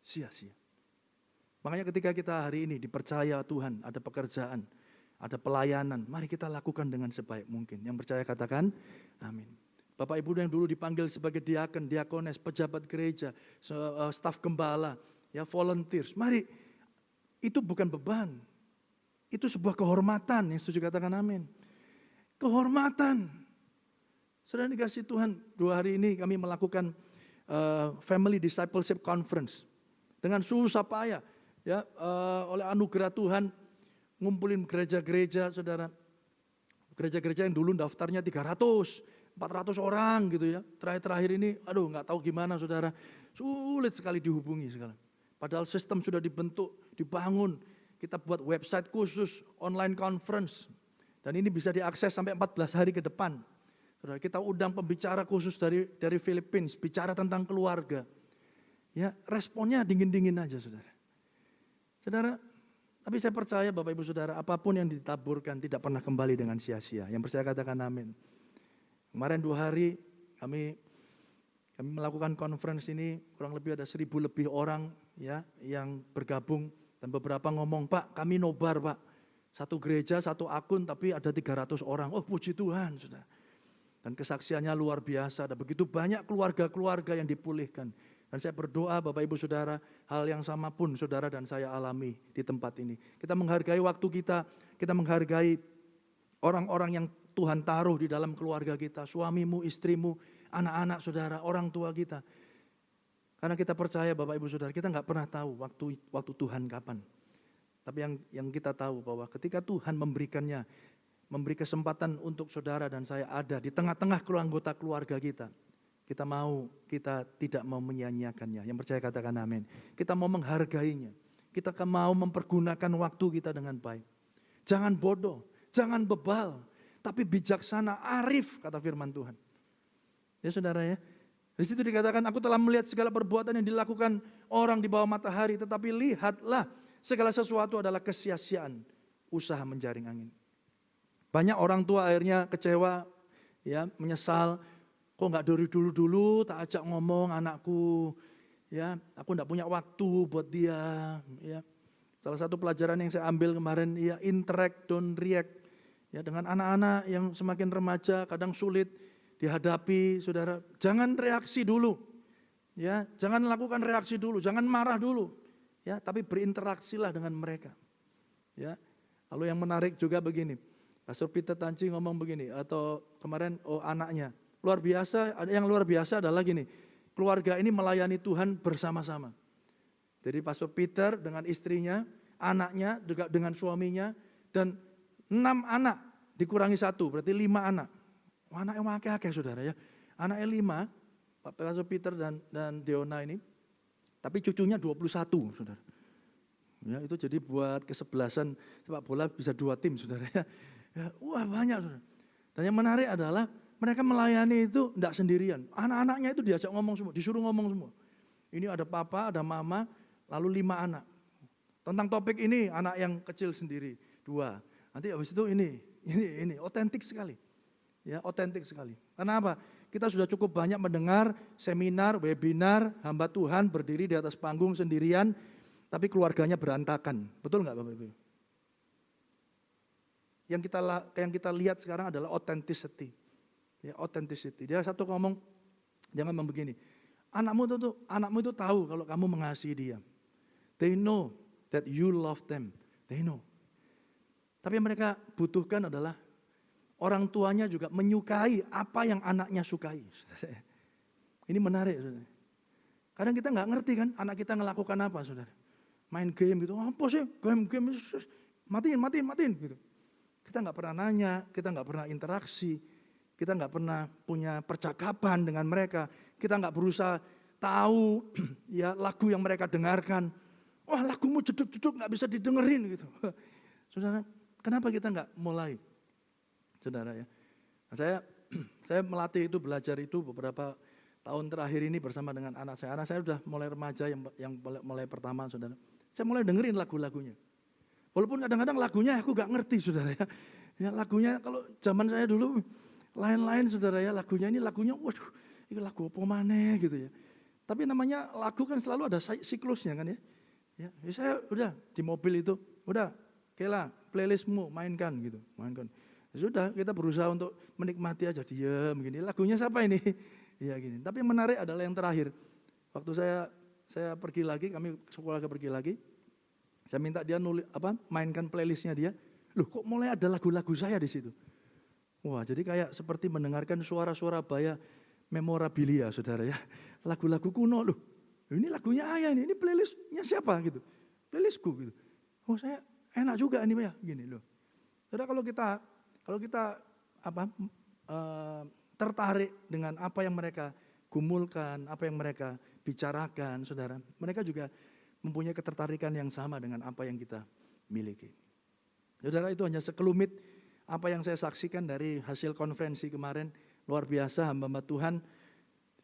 Sia-sia. Makanya ketika kita hari ini dipercaya Tuhan, ada pekerjaan, ada pelayanan, mari kita lakukan dengan sebaik mungkin. Yang percaya katakan amin. Bapak Ibu yang dulu dipanggil sebagai diaken, diakones, pejabat gereja, staf gembala, ya volunteers. Mari, itu bukan beban. Itu sebuah kehormatan. Yang setuju katakan amin. Kehormatan. Saudara dikasih Tuhan, 2 hari ini kami melakukan Family Discipleship Conference. Dengan susah payah, ya, oleh anugerah Tuhan, ngumpulin gereja-gereja, saudara. Gereja-gereja yang dulu daftarnya 300, 400 orang gitu ya. Terakhir-terakhir ini, aduh nggak tahu gimana saudara. Sulit sekali dihubungi sekarang. Padahal sistem sudah dibentuk, dibangun. Kita buat website khusus, online conference. Dan ini bisa diakses sampai 14 hari ke depan. Saudara, kita undang pembicara khusus dari Filipina, bicara tentang keluarga. Ya, responnya dingin-dingin aja saudara. Saudara, tapi saya percaya Bapak Ibu Saudara, apapun yang ditaburkan tidak pernah kembali dengan sia-sia. Yang percaya katakan amin. Kemarin 2 hari kami melakukan conference ini, kurang lebih ada 1.000 lebih orang ya yang bergabung. Dan beberapa ngomong, Pak kami nobar Pak. Satu gereja, satu akun tapi ada 300 orang. Oh puji Tuhan saudara. Dan kesaksiannya luar biasa. Ada begitu banyak keluarga-keluarga yang dipulihkan. Dan saya berdoa Bapak Ibu Saudara, hal yang sama pun saudara dan saya alami di tempat ini. Kita menghargai waktu kita menghargai orang-orang yang Tuhan taruh di dalam keluarga kita, suamimu, istrimu, anak-anak saudara, orang tua kita. Karena kita percaya Bapak Ibu Saudara, kita nggak pernah tahu waktu Tuhan kapan. Tapi yang kita tahu bahwa ketika Tuhan memberi kesempatan untuk saudara dan saya ada di tengah-tengah anggota keluarga kita. Kita tidak mau menyia-nyiakannya. Yang percaya katakan amin. Kita mau menghargainya. Kita mau mempergunakan waktu kita dengan baik. Jangan bodoh, jangan bebal. Tapi bijaksana, arif, kata firman Tuhan. Ya saudara ya. Di situ dikatakan, aku telah melihat segala perbuatan yang dilakukan orang di bawah matahari. Tetapi lihatlah, segala sesuatu adalah kesia-siaan, usaha menjaring angin. Banyak orang tua akhirnya kecewa, ya menyesal. Kok gak dari dulu-dulu tak ajak ngomong anakku. Ya, aku gak punya waktu buat dia. Ya. Salah satu pelajaran yang saya ambil kemarin, ya interact, don't react. Ya, dengan anak-anak yang semakin remaja kadang sulit dihadapi, saudara. Jangan reaksi dulu, ya. Jangan lakukan reaksi dulu, jangan marah dulu, ya. Tapi berinteraksilah dengan mereka, ya. Lalu yang menarik juga begini, Pastor Peter Tanci ngomong begini, atau kemarin anaknya luar biasa. Yang luar biasa adalah gini, keluarga ini melayani Tuhan bersama-sama. Jadi Pastor Peter dengan istrinya, anaknya juga dengan suaminya, dan 6 anak dikurangi 1, berarti 5 anak. Anaknya akeh-akeh saudara ya. Anaknya 5, Pak Pastor Peter dan Deona ini. Tapi cucunya 21 saudara. Ya, itu jadi buat kesebelasan sepak bola bisa 2 tim saudara ya. Wah banyak saudara. Dan yang menarik adalah mereka melayani itu tidak sendirian. Anak-anaknya itu diajak ngomong semua, disuruh ngomong semua. Ini ada papa, ada mama, lalu 5 anak. Tentang topik ini anak yang kecil sendiri 2. Nanti habis itu ini otentik sekali. Ya, otentik sekali. Karena apa? Kita sudah cukup banyak mendengar seminar, webinar, hamba Tuhan berdiri di atas panggung sendirian, tapi keluarganya berantakan. Betul nggak Bapak Ibu? Yang kita lihat sekarang adalah authenticity. Ya, authenticity. Dia satu ngomong, jangan ngomong begini. Anakmu itu tahu kalau kamu mengasihi dia. They know that you love them. They know. Tapi yang mereka butuhkan adalah orang tuanya juga menyukai apa yang anaknya sukai. Ini menarik, saudara. Kadang kita nggak ngerti kan anak kita ngelakukan apa, saudara. Main game gitu, apa sih game matiin gitu. Kita nggak pernah nanya, kita nggak pernah interaksi, kita nggak pernah punya percakapan dengan mereka. Kita nggak berusaha tahu ya lagu yang mereka dengarkan. Wah, lagumu jeduk-jeduk nggak bisa didengerin gitu. Saudara, kenapa kita nggak mulai? Saudara ya, nah, saya melatih itu, belajar itu beberapa tahun terakhir ini bersama dengan anak saya. Anak saya sudah mulai remaja yang mulai pertama, saudara. Saya mulai dengerin lagu-lagunya. Walaupun kadang-kadang lagunya aku gak ngerti, saudara ya. Ya lagunya kalau zaman saya dulu lain-lain, saudara ya. Lagunya, waduh, ini lagu apa maneh gitu ya. Tapi namanya lagu kan selalu ada siklusnya kan ya. Ya saya udah di mobil itu, udah, Kela, playlistmu mainkan gitu, mainkan. Sudah, kita berusaha untuk menikmati aja, diam gini. Lagunya siapa ini? Ya gini. Tapi yang menarik adalah yang terakhir. Waktu saya pergi lagi, kami sekolah pergi lagi. Saya minta dia mainkan playlistnya dia. Loh, kok mulai ada lagu-lagu saya di situ? Wah, jadi kayak seperti mendengarkan suara-suara Surabaya memorabilia, saudara ya. Lagu-lagu kuno, loh. Ini lagunya ayah ini playlistnya siapa gitu? Playlistku gitu. Oh, saya enak juga ini ya, gini loh. Saudara, kalau kita tertarik dengan apa yang mereka gumulkan, apa yang mereka bicarakan, saudara, mereka juga mempunyai ketertarikan yang sama dengan apa yang kita miliki. Saudara, itu hanya sekelumit apa yang saya saksikan dari hasil konferensi kemarin. Luar biasa, hamba-hamba Tuhan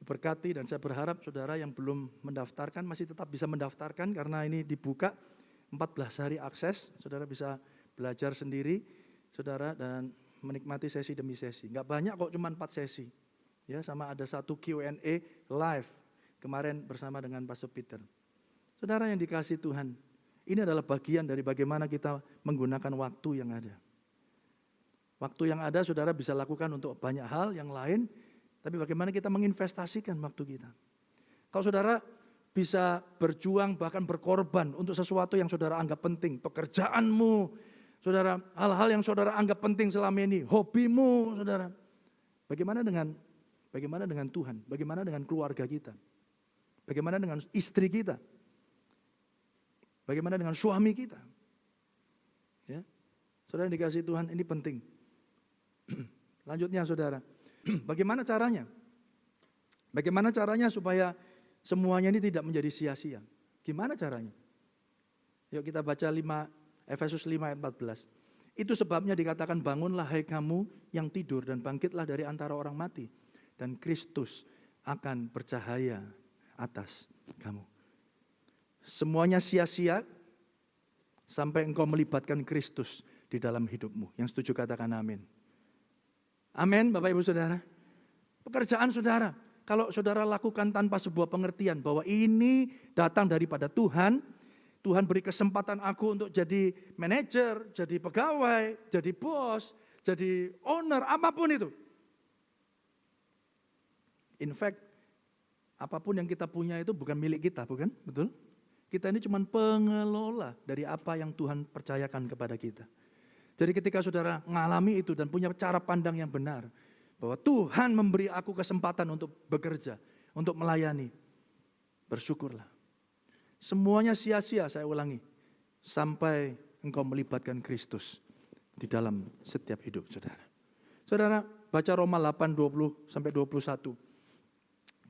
diberkati, dan saya berharap saudara yang belum mendaftarkan masih tetap bisa mendaftarkan karena ini dibuka 14 hari akses. Saudara bisa belajar sendiri, saudara, dan menikmati sesi demi sesi. Enggak banyak kok, cuma 4 sesi. Ya, sama ada satu Q&A live kemarin bersama dengan Pastor Peter. Saudara yang dikasihi Tuhan, ini adalah bagian dari bagaimana kita menggunakan waktu yang ada. Waktu yang ada saudara bisa lakukan untuk banyak hal yang lain, tapi bagaimana kita menginvestasikan waktu kita. Kalau saudara bisa berjuang bahkan berkorban untuk sesuatu yang saudara anggap penting, pekerjaanmu, saudara, hal-hal yang saudara anggap penting selama ini, hobimu, saudara. Bagaimana dengan Tuhan? Bagaimana dengan keluarga kita? Bagaimana dengan istri kita? Bagaimana dengan suami kita? Ya, saudara yang dikasihi Tuhan, ini penting. Lanjutnya saudara, bagaimana caranya? Bagaimana caranya supaya semuanya ini tidak menjadi sia-sia? Gimana caranya? Yuk kita baca Efesus 5 ayat 14. Itu sebabnya dikatakan, bangunlah hai kamu yang tidur dan bangkitlah dari antara orang mati, dan Kristus akan bercahaya atas kamu. Semuanya sia-sia sampai engkau melibatkan Kristus di dalam hidupmu. Yang setuju katakan amin. Amin, Bapak Ibu Saudara. Pekerjaan saudara, kalau saudara lakukan tanpa sebuah pengertian bahwa ini datang daripada Tuhan, Tuhan beri kesempatan aku untuk jadi manajer, jadi pegawai, jadi bos, jadi owner, apapun itu. In fact, apapun yang kita punya itu bukan milik kita, bukan? Betul? Kita ini cuma pengelola dari apa yang Tuhan percayakan kepada kita. Jadi ketika saudara mengalami itu dan punya cara pandang yang benar, bahwa Tuhan memberi aku kesempatan untuk bekerja, untuk melayani, bersyukurlah. Semuanya sia-sia, saya ulangi, sampai engkau melibatkan Kristus di dalam setiap hidup saudara. Saudara, baca Roma 8:20-21.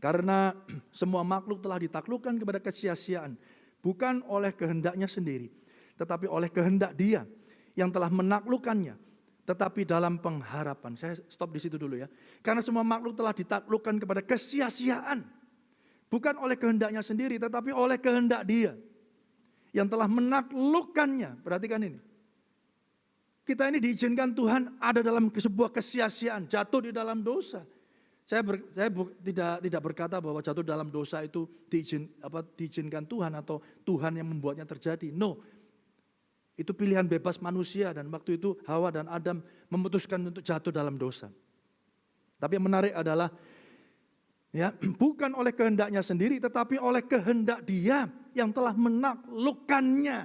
Karena semua makhluk telah ditaklukkan kepada kesia-siaan, bukan oleh kehendaknya sendiri, tetapi oleh kehendak Dia yang telah menaklukkannya, tetapi dalam pengharapan. Saya stop di situ dulu ya. Karena semua makhluk telah ditaklukkan kepada kesia-siaan, bukan oleh kehendaknya sendiri, tetapi oleh kehendak Dia yang telah menaklukkannya. Perhatikan ini. Kita ini diizinkan Tuhan ada dalam sebuah kesia-siaan, jatuh di dalam dosa. Saya tidak berkata bahwa jatuh dalam dosa itu diizinkan Tuhan atau Tuhan yang membuatnya terjadi. No, itu pilihan bebas manusia dan waktu itu Hawa dan Adam memutuskan untuk jatuh dalam dosa. Tapi yang menarik adalah ya, bukan oleh kehendaknya sendiri tetapi oleh kehendak Dia yang telah menaklukkannya.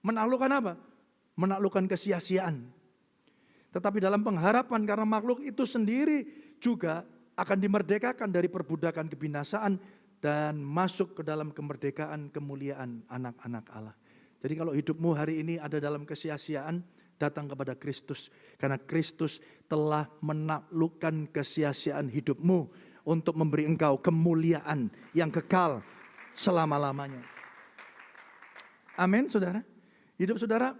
Menaklukkan apa? Menaklukkan kesia-siaan. Tetapi dalam pengharapan karena makhluk itu sendiri juga akan dimerdekakan dari perbudakan kebinasaan dan masuk ke dalam kemerdekaan kemuliaan anak-anak Allah. Jadi kalau hidupmu hari ini ada dalam kesia-siaan, datang kepada Kristus. Karena Kristus telah menaklukkan kesia-siaan hidupmu untuk memberi engkau kemuliaan yang kekal selama-lamanya. Amin, saudara. Hidup saudara,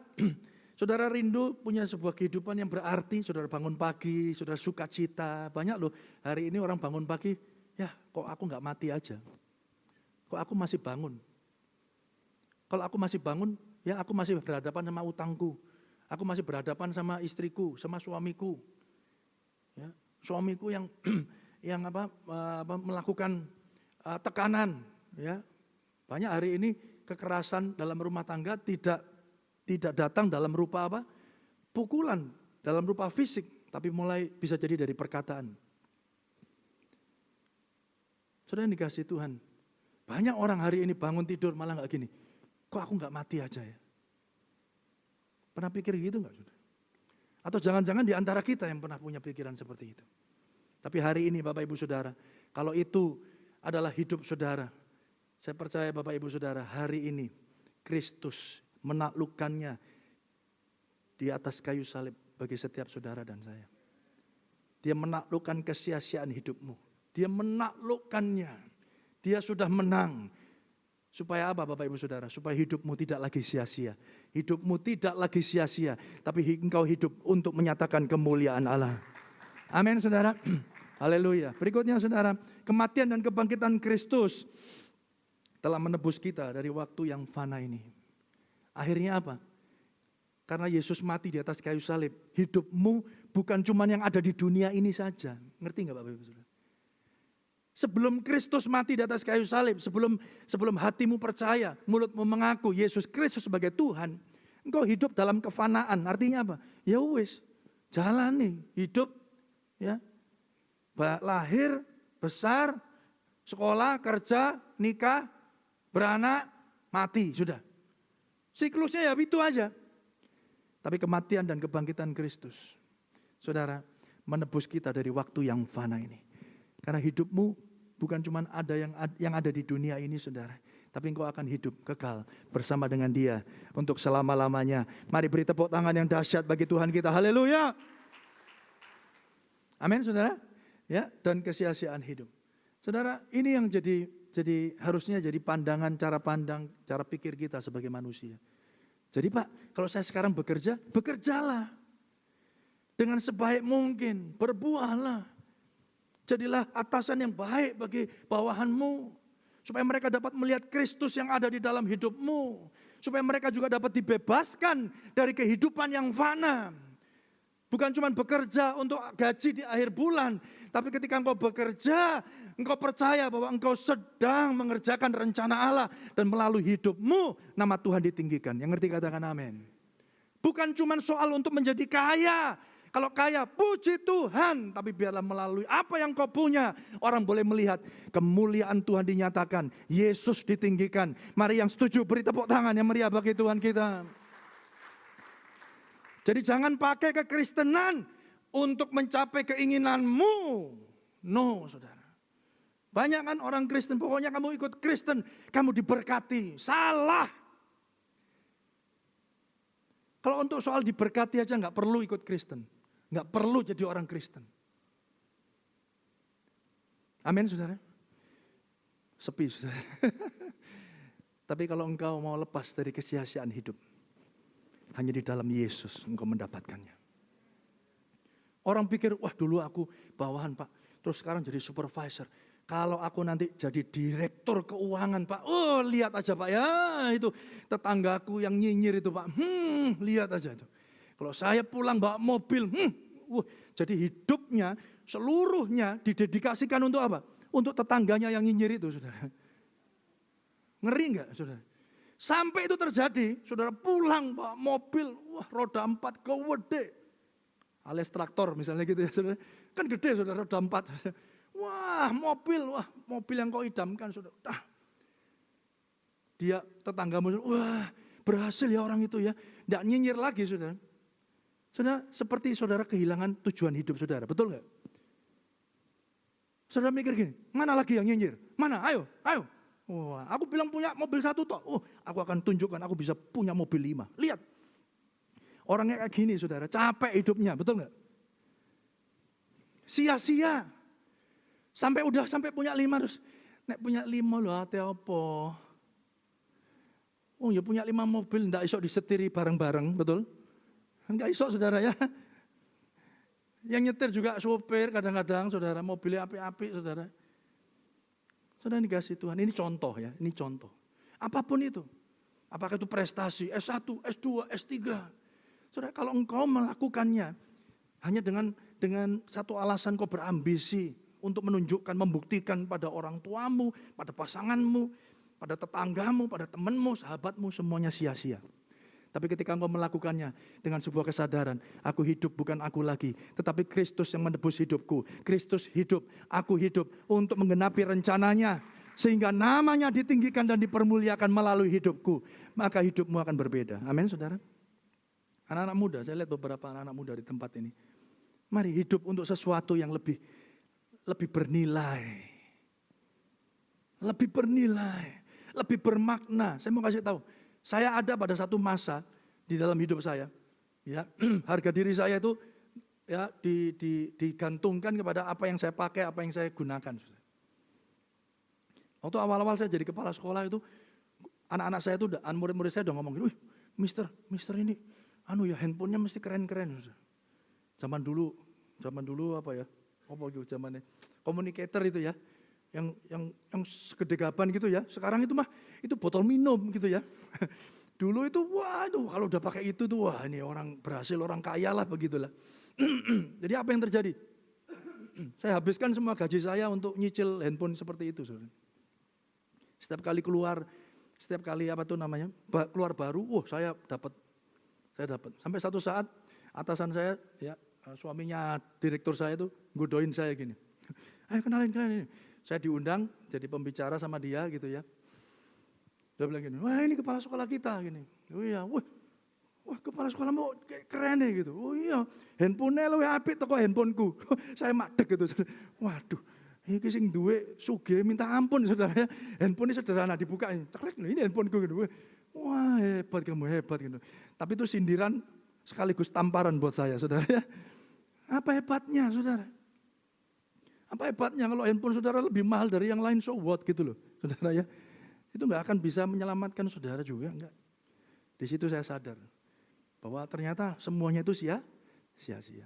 saudara rindu punya sebuah kehidupan yang berarti. Saudara bangun pagi, saudara sukacita. Banyak loh hari ini orang bangun pagi, ya kok aku gak mati aja. Kok aku masih bangun. Kalau aku masih bangun, ya aku masih berhadapan sama utangku. Aku masih berhadapan sama istriku, sama suamiku. Ya, suamiku yang melakukan tekanan. Ya, banyak hari ini kekerasan dalam rumah tangga tidak datang dalam rupa apa? Pukulan, dalam rupa fisik, tapi mulai bisa jadi dari perkataan. Saudara yang dikasihi Tuhan, banyak orang hari ini bangun tidur malah gak gini, kok aku gak mati aja ya? Pernah pikir gitu gak saudara? Atau jangan-jangan di antara kita yang pernah punya pikiran seperti itu. Tapi hari ini Bapak Ibu Saudara, kalau itu adalah hidup saudara, saya percaya Bapak Ibu Saudara, hari ini Kristus menaklukkannya di atas kayu salib bagi setiap saudara dan saya. Dia menaklukkan kesia-siaan hidupmu. Dia menaklukkannya. Dia sudah menang. Supaya apa Bapak Ibu Saudara? Supaya hidupmu tidak lagi sia-sia. Hidupmu tidak lagi sia-sia. Tapi engkau hidup untuk menyatakan kemuliaan Allah. Amin saudara. Haleluya. Berikutnya saudara. Kematian dan kebangkitan Kristus telah menebus kita dari waktu yang fana ini. Akhirnya apa? Karena Yesus mati di atas kayu salib. Hidupmu bukan cuma yang ada di dunia ini saja. Ngerti gak Bapak Ibu Saudara? Sebelum Kristus mati di atas kayu salib, sebelum hatimu percaya, mulutmu mengaku Yesus Kristus sebagai Tuhan, engkau hidup dalam kefanaan. Artinya apa? Ya wis, jalani hidup, ya, lahir, besar, sekolah, kerja, nikah, beranak, mati, sudah. Siklusnya ya itu aja. Tapi kematian dan kebangkitan Kristus, saudara, menebus kita dari waktu yang fana ini. Karena hidupmu bukan cuma ada yang ada di dunia ini saudara. Tapi engkau akan hidup kekal bersama dengan Dia untuk selama-lamanya. Mari beri tepuk tangan yang dahsyat bagi Tuhan kita. Haleluya. Amin saudara. Ya, dan kesia-siaan hidup. Saudara, ini yang harusnya jadi pandangan, cara pandang, cara pikir kita sebagai manusia. Jadi Pak, kalau saya sekarang bekerja, bekerjalah. Dengan sebaik mungkin, berbuahlah. Jadilah atasan yang baik bagi bawahanmu. Supaya mereka dapat melihat Kristus yang ada di dalam hidupmu. Supaya mereka juga dapat dibebaskan dari kehidupan yang fana. Bukan cuma bekerja untuk gaji di akhir bulan. Tapi ketika engkau bekerja, engkau percaya bahwa engkau sedang mengerjakan rencana Allah. Dan melalui hidupmu, nama Tuhan ditinggikan. Yang ngerti katakan amin. Bukan cuma soal untuk menjadi kaya. Kalau kaya, puji Tuhan. Tapi biarlah melalui apa yang kau punya, orang boleh melihat kemuliaan Tuhan dinyatakan. Yesus ditinggikan. Mari yang setuju beri tepuk tangan yang meriah bagi Tuhan kita. Jadi jangan pakai kekristenan untuk mencapai keinginanmu. No, saudara. Banyak kan orang Kristen, pokoknya kamu ikut Kristen, kamu diberkati. Salah. Kalau untuk soal diberkati aja gak perlu ikut Kristen. Gak perlu jadi orang Kristen. Amin, saudara. Sepi, saudara. Tapi kalau engkau mau lepas dari kesia-siaan hidup, hanya di dalam Yesus engkau mendapatkannya. Orang pikir, wah dulu aku bawahan Pak, terus sekarang jadi supervisor. Kalau aku nanti jadi direktur keuangan Pak, oh lihat aja Pak ya, itu tetanggaku yang nyinyir itu Pak, lihat aja itu. Kalau saya pulang bawa mobil, jadi hidupnya seluruhnya didedikasikan untuk apa? Untuk tetangganya yang nyinyir itu, saudara. Ngeri enggak, saudara? Sampai itu terjadi, saudara pulang bawa mobil, roda 4 gede. Alias traktor misalnya gitu ya, saudara. Kan gede, saudara, roda 4. Mobil yang kau idamkan, saudara. Dia tetanggamu, berhasil ya orang itu ya. Enggak nyinyir lagi, saudara. Saudara, seperti saudara kehilangan tujuan hidup saudara, betul enggak? Saudara mikir gini, mana lagi yang nyinyir? Mana? Ayo. Wah, aku bilang punya mobil 1 toh. Aku akan tunjukkan aku bisa punya mobil 5. Lihat. Orangnya kayak gini, saudara. Capek hidupnya, betul nggak? Sia-sia. Sampai punya 5 terus. Nek punya 5 loh, hati apa? Ya punya 5 mobil, nggak iso disetiri bareng-bareng, betul? Nggak iso, saudara ya. Yang nyetir juga sopir kadang-kadang, saudara. Mobilnya api-api, saudara. Saudara dikasih Tuhan, ini contoh ya, ini contoh. Apapun itu, apakah itu prestasi, S1, S2, S3. Saudara, kalau engkau melakukannya hanya dengan satu alasan kau berambisi untuk menunjukkan, membuktikan pada orang tuamu, pada pasanganmu, pada tetanggamu, pada temanmu, sahabatmu, semuanya sia-sia. Tapi ketika engkau melakukannya dengan sebuah kesadaran, aku hidup bukan aku lagi, tetapi Kristus yang menebus hidupku. Kristus hidup, aku hidup untuk menggenapi rencananya. Sehingga namanya ditinggikan dan dipermuliakan melalui hidupku. Maka hidupmu akan berbeda. Amin, saudara. Anak-anak muda, saya lihat beberapa anak-anak muda di tempat ini. Mari hidup untuk sesuatu yang lebih bernilai. Lebih bernilai, lebih bermakna. Saya mau kasih tahu. Saya ada pada satu masa di dalam hidup saya, ya harga diri saya itu ya digantungkan kepada apa yang saya pakai, apa yang saya gunakan. Waktu awal-awal saya jadi kepala sekolah itu, anak-anak saya itu, murid-murid saya udah ngomong, wih, Mister ini, handphonenya mesti keren-keren. Zaman dulu apa ya? Zamannya communicator itu ya. Yang segede gaban gitu ya. Sekarang itu botol minum gitu ya. Dulu itu kalau udah pakai itu tuh ini orang berhasil, orang kaya lah begitulah. Jadi apa yang terjadi? Saya habiskan semua gaji saya untuk nyicil handphone seperti itu, saudara. Setiap kali keluar keluar baru, saya dapat. Sampai satu saat atasan saya ya, suaminya direktur saya itu godoin saya gini. Ayo kenalin ini. Saya diundang jadi pembicara sama dia gitu ya. Dia bilang gini, wah ini kepala sekolah kita gini. Oh iya, wah kepala sekolahmu keren nih gitu. Oh iya, handphone lu apik toko handphoneku. Saya madeg gitu. Waduh, iki sing duwe sugih minta ampun saudara ya. Handphone sederhana dibuka ini. Ini handphoneku gitu. Wah hebat kamu, hebat gitu. Tapi itu sindiran sekaligus tamparan buat saya saudara ya. Apa hebatnya saudara? Apa hebatnya kalau handphone saudara lebih mahal dari yang lain, so what gitu loh saudara ya. Itu gak akan bisa menyelamatkan saudara juga, enggak. Di situ saya sadar bahwa ternyata semuanya itu sia-sia.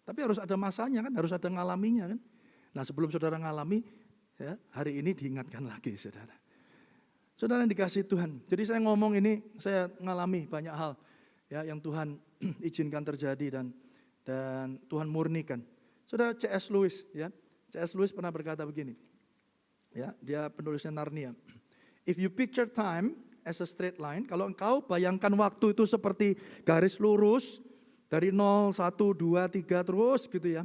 Tapi harus ada masanya kan, harus ada ngalaminya kan. Nah sebelum saudara ngalami, ya, hari ini diingatkan lagi saudara. Saudara yang dikasih Tuhan. Jadi saya ngomong ini, saya ngalami banyak hal ya yang Tuhan izinkan terjadi dan Tuhan murnikan. Saudara C.S. Lewis ya. C.S. Lewis pernah berkata begini, ya, dia penulisnya Narnia. If you picture time as a straight line, kalau engkau bayangkan waktu itu seperti garis lurus dari 0, 1, 2, 3 terus gitu ya,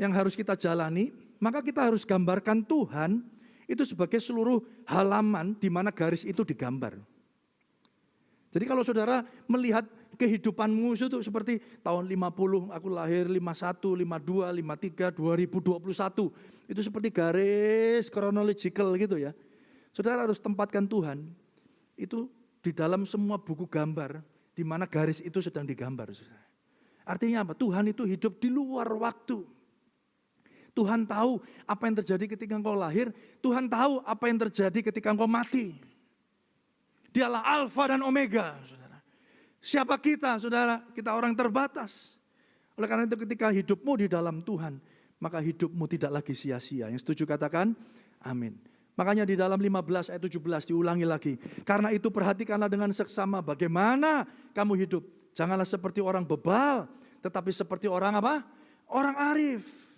yang harus kita jalani, maka kita harus gambarkan Tuhan itu sebagai seluruh halaman di mana garis itu digambar. Jadi kalau saudara melihat kehidupanmu itu seperti tahun 50, aku lahir 51, 52, 53, 2021. Itu seperti garis chronological gitu ya. Saudara harus tempatkan Tuhan itu di dalam semua buku gambar di mana garis itu sedang digambar. Saudara. Artinya apa? Tuhan itu hidup di luar waktu. Tuhan tahu apa yang terjadi ketika engkau lahir. Tuhan tahu apa yang terjadi ketika engkau mati. Dialah Alfa dan Omega, saudara. Siapa kita, saudara? Kita orang terbatas. Oleh karena itu ketika hidupmu di dalam Tuhan, maka hidupmu tidak lagi sia-sia. Yang setuju katakan, amin. Makanya di dalam 15 ayat 17 diulangi lagi. Karena itu perhatikanlah dengan seksama bagaimana kamu hidup. Janganlah seperti orang bebal, tetapi seperti orang apa? Orang arif.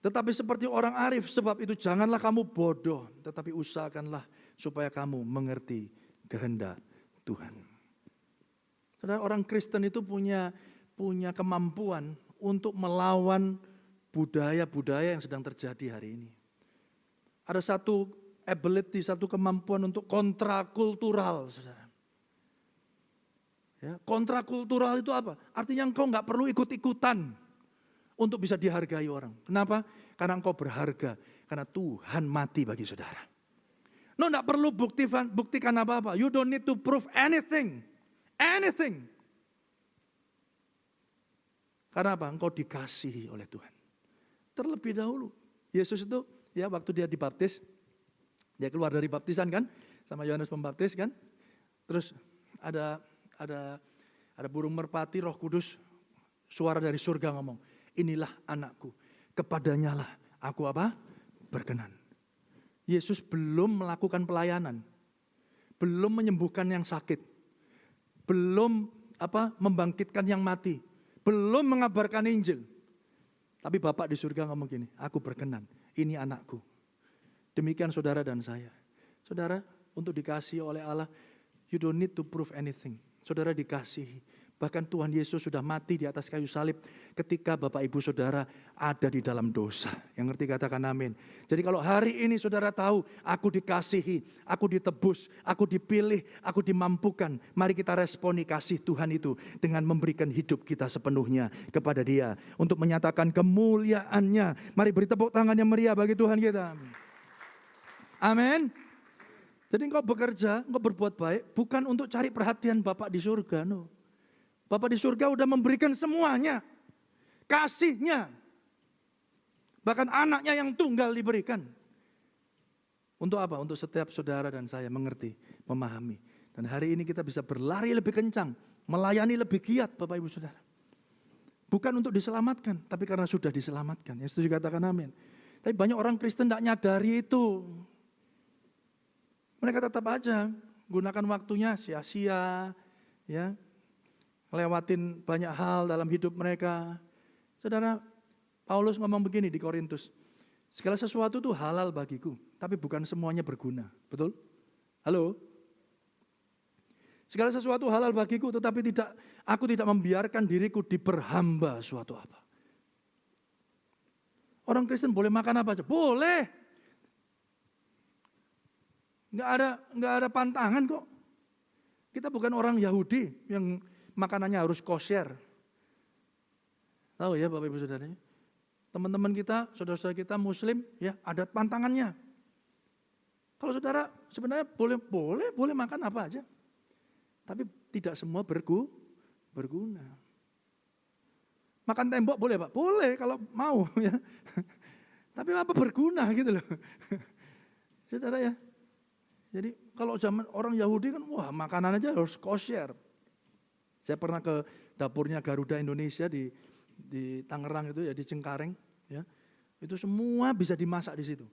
Tetapi seperti orang arif, sebab itu janganlah kamu bodoh, tetapi usahakanlah supaya kamu mengerti kehendak Tuhan. Saudara, orang Kristen itu punya kemampuan untuk melawan budaya-budaya yang sedang terjadi hari ini. Ada satu ability, satu kemampuan untuk kontrakultural, saudara. Ya, kontrakultural itu apa? Artinya engkau nggak perlu ikut-ikutan untuk bisa dihargai orang. Kenapa? Karena engkau berharga. Karena Tuhan mati bagi saudara. No, enggak perlu buktikan apa-apa. You don't need to prove anything. Anything. Karena apa? Engkau dikasihi oleh Tuhan. Terlebih dahulu. Yesus itu ya waktu dia dibaptis. Dia keluar dari baptisan kan. Sama Yohanes Pembaptis kan. Terus ada burung merpati, Roh Kudus. Suara dari surga ngomong. Inilah anakku, kepadanyalah aku apa? Berkenan. Yesus belum melakukan pelayanan, belum menyembuhkan yang sakit, belum membangkitkan yang mati, belum mengabarkan Injil. Tapi Bapak di surga ngomong gini, aku berkenan, ini anakku. Demikian saudara dan saya. Saudara, untuk dikasihi oleh Allah, you don't need to prove anything. Saudara dikasihi. Bahkan Tuhan Yesus sudah mati di atas kayu salib ketika Bapak Ibu Saudara ada di dalam dosa. Yang ngerti katakan amin. Jadi kalau hari ini saudara tahu aku dikasihi, aku ditebus, aku dipilih, aku dimampukan. Mari kita responi kasih Tuhan itu dengan memberikan hidup kita sepenuhnya kepada Dia. Untuk menyatakan kemuliaannya. Mari beri tepuk tangan yang meriah bagi Tuhan kita. Amin. Jadi engkau bekerja, engkau berbuat baik bukan untuk cari perhatian Bapak di surga. No. Bapak di surga udah memberikan semuanya. Kasihnya. Bahkan anaknya yang tunggal diberikan. Untuk apa? Untuk setiap saudara dan saya mengerti, memahami. Dan hari ini kita bisa berlari lebih kencang. Melayani lebih giat Bapak Ibu Saudara. Bukan untuk diselamatkan, tapi karena sudah diselamatkan. Yang setuju katakan amin. Tapi banyak orang Kristen tidak nyadari itu. Mereka tetap aja gunakan waktunya sia-sia. Ya. Ngelewatin banyak hal dalam hidup mereka. Saudara, Paulus ngomong begini di Korintus. Segala sesuatu itu halal bagiku, tapi bukan semuanya berguna. Betul? Halo? Segala sesuatu halal bagiku, tetapi aku tidak membiarkan diriku diperhamba suatu apa. Orang Kristen boleh makan apa aja? Boleh. Nggak ada pantangan kok. Kita bukan orang Yahudi yang makanannya harus kosher. Tahu ya Bapak Ibu Saudara? Teman-teman kita, saudara-saudara kita Muslim, ya ada pantangannya. Kalau saudara sebenarnya boleh makan apa aja. Tapi tidak semua berguna. Makan tembok boleh Pak? Boleh kalau mau ya. Tapi apa berguna gitu loh. Saudara ya. Jadi kalau zaman orang Yahudi kan wah makanan aja harus kosher. Saya pernah ke dapurnya Garuda Indonesia di Tangerang itu ya, di Cengkareng ya. Itu semua bisa dimasak di situ.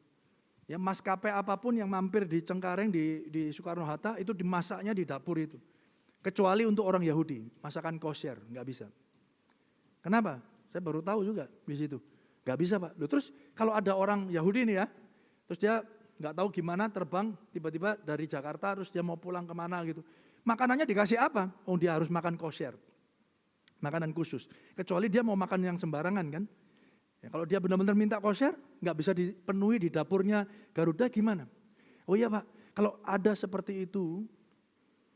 Ya maskapai apapun yang mampir di Cengkareng di Soekarno-Hatta itu dimasaknya di dapur itu. Kecuali untuk orang Yahudi, masakan kosher nggak bisa. Kenapa? Saya baru tahu juga di situ. Nggak bisa Pak. Loh, terus kalau ada orang Yahudi nih ya, terus dia nggak tahu gimana terbang tiba-tiba dari Jakarta terus dia mau pulang kemana gitu. Makanannya dikasih apa? Oh dia harus makan kosher. Makanan khusus. Kecuali dia mau makan yang sembarangan kan. Ya, kalau dia benar-benar minta kosher nggak bisa dipenuhi di dapurnya Garuda gimana? Oh iya Pak, kalau ada seperti itu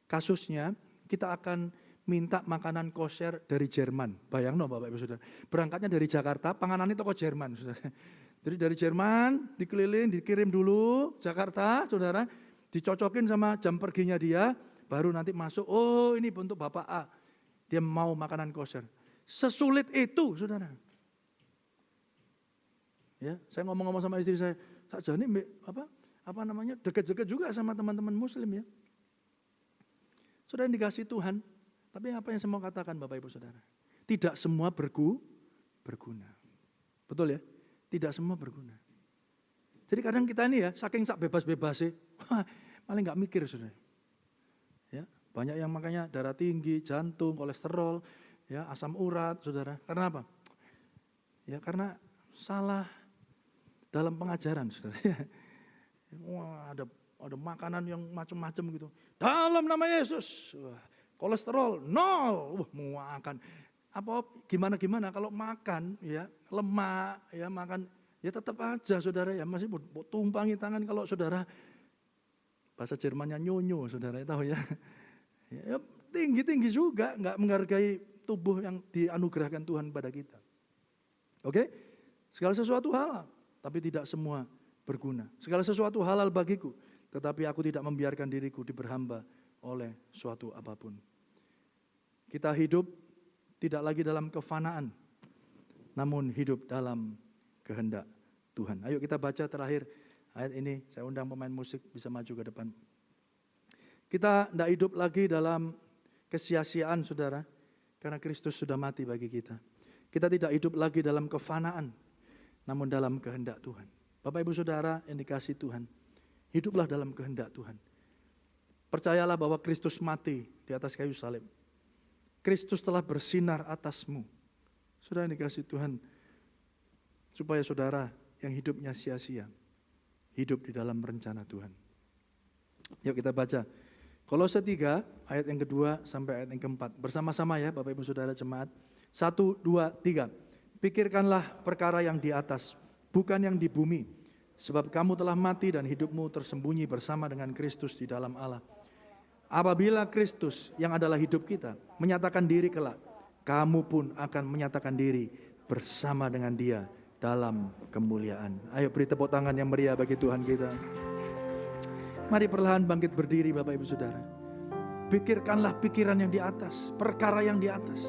kasusnya kita akan minta makanan kosher dari Jerman. Bayang no Bapak Ibu Saudara. Berangkatnya dari Jakarta, panganannya toko Jerman Saudara. Jadi dari Jerman dikeliling, dikirim dulu Jakarta, saudara, dicocokin sama jam perginya dia, baru nanti masuk, oh ini untuk Bapak A, dia mau makanan kosher. Sesulit itu, saudara. Ya, saya ngomong-ngomong sama istri saya, saja ini dekat-dekat juga sama teman-teman Muslim ya. Saudara yang dikasih Tuhan, tapi apa yang saya mau katakan Bapak Ibu Saudara, tidak semua berguna, betul ya? Tidak semua berguna. Jadi kadang kita ini ya, saking sak bebas-bebas sih, malah nggak mikir saudara. Ya, Banyak yang makanya darah tinggi, jantung, kolesterol, ya, asam urat, saudara. Karena apa? Ya karena salah dalam pengajaran, saudara. Wah, ada makanan yang macam-macam gitu. Dalam nama Yesus, wah, kolesterol 0, mau makan. Apa gimana kalau makan ya lemak, ya makan ya tetap aja saudara ya masih tumpangi tangan kalau saudara bahasa Jermannya nyonyo, saudara tahu ya. Ya tinggi juga, nggak menghargai tubuh yang dianugerahkan Tuhan pada kita. Oke, segala sesuatu halal, tapi tidak semua berguna. Segala sesuatu halal bagiku, tetapi aku tidak membiarkan diriku diberhamba oleh suatu apapun. Kita hidup tidak lagi dalam kefanaan, namun hidup dalam kehendak Tuhan. Ayo kita baca terakhir ayat ini, saya undang pemain musik bisa maju ke depan. Kita tidak hidup lagi dalam kesia-siaan saudara, karena Kristus sudah mati bagi kita. Kita tidak hidup lagi dalam kefanaan, namun dalam kehendak Tuhan. Bapak ibu saudara yang dikasihi Tuhan, hiduplah dalam kehendak Tuhan. Percayalah bahwa Kristus mati di atas kayu salib. Kristus telah bersinar atasmu. Saudara yang dikasihi Tuhan, supaya saudara yang hidupnya sia-sia, hidup di dalam rencana Tuhan. Yuk kita baca Kolose 3 ayat yang kedua sampai ayat yang keempat. Bersama-sama ya Bapak Ibu Saudara jemaat. 1, 2, 3. Pikirkanlah perkara yang di atas, bukan yang di bumi. Sebab kamu telah mati dan hidupmu tersembunyi bersama dengan Kristus di dalam Allah. Apabila Kristus yang adalah hidup kita menyatakan diri kelak, kamu pun akan menyatakan diri bersama dengan Dia dalam kemuliaan. Ayo beri tepuk tangan yang meriah bagi Tuhan kita. Mari perlahan bangkit berdiri Bapak Ibu Saudara. Pikirkanlah pikiran yang di atas, perkara yang di atas,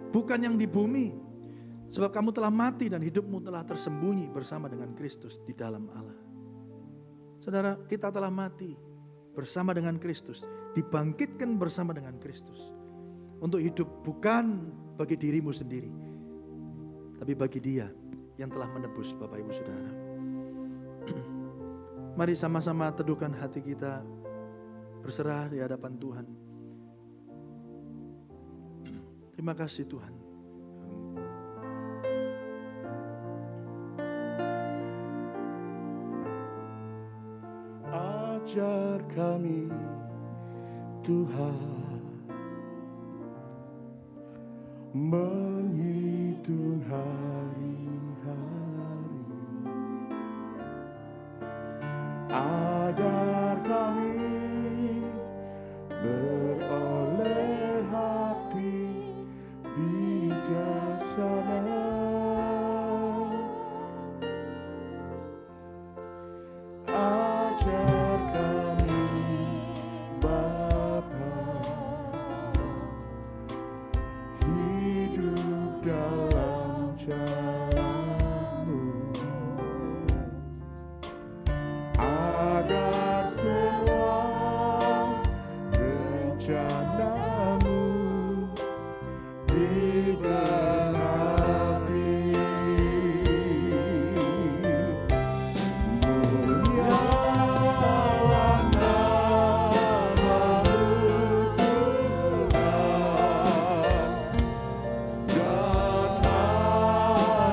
bukan yang di bumi. Sebab kamu telah mati dan hidupmu telah tersembunyi bersama dengan Kristus di dalam Allah. Saudara, kita telah mati bersama dengan Kristus, dibangkitkan bersama dengan Kristus. Untuk hidup bukan bagi dirimu sendiri, tapi bagi Dia yang telah menebus Bapak Ibu Saudara. Mari sama-sama teduhkan hati kita, berserah di hadapan Tuhan. Terima kasih Tuhan. Ajar kami Tuhan menghitung hari-hari, agar kami beroleh hati bijaksana. Ajar kami Bapa hidup dalam jalan-Mu, agar semua rencana-Mu digenapi. Mulialah nama-Mu Tuhan, dan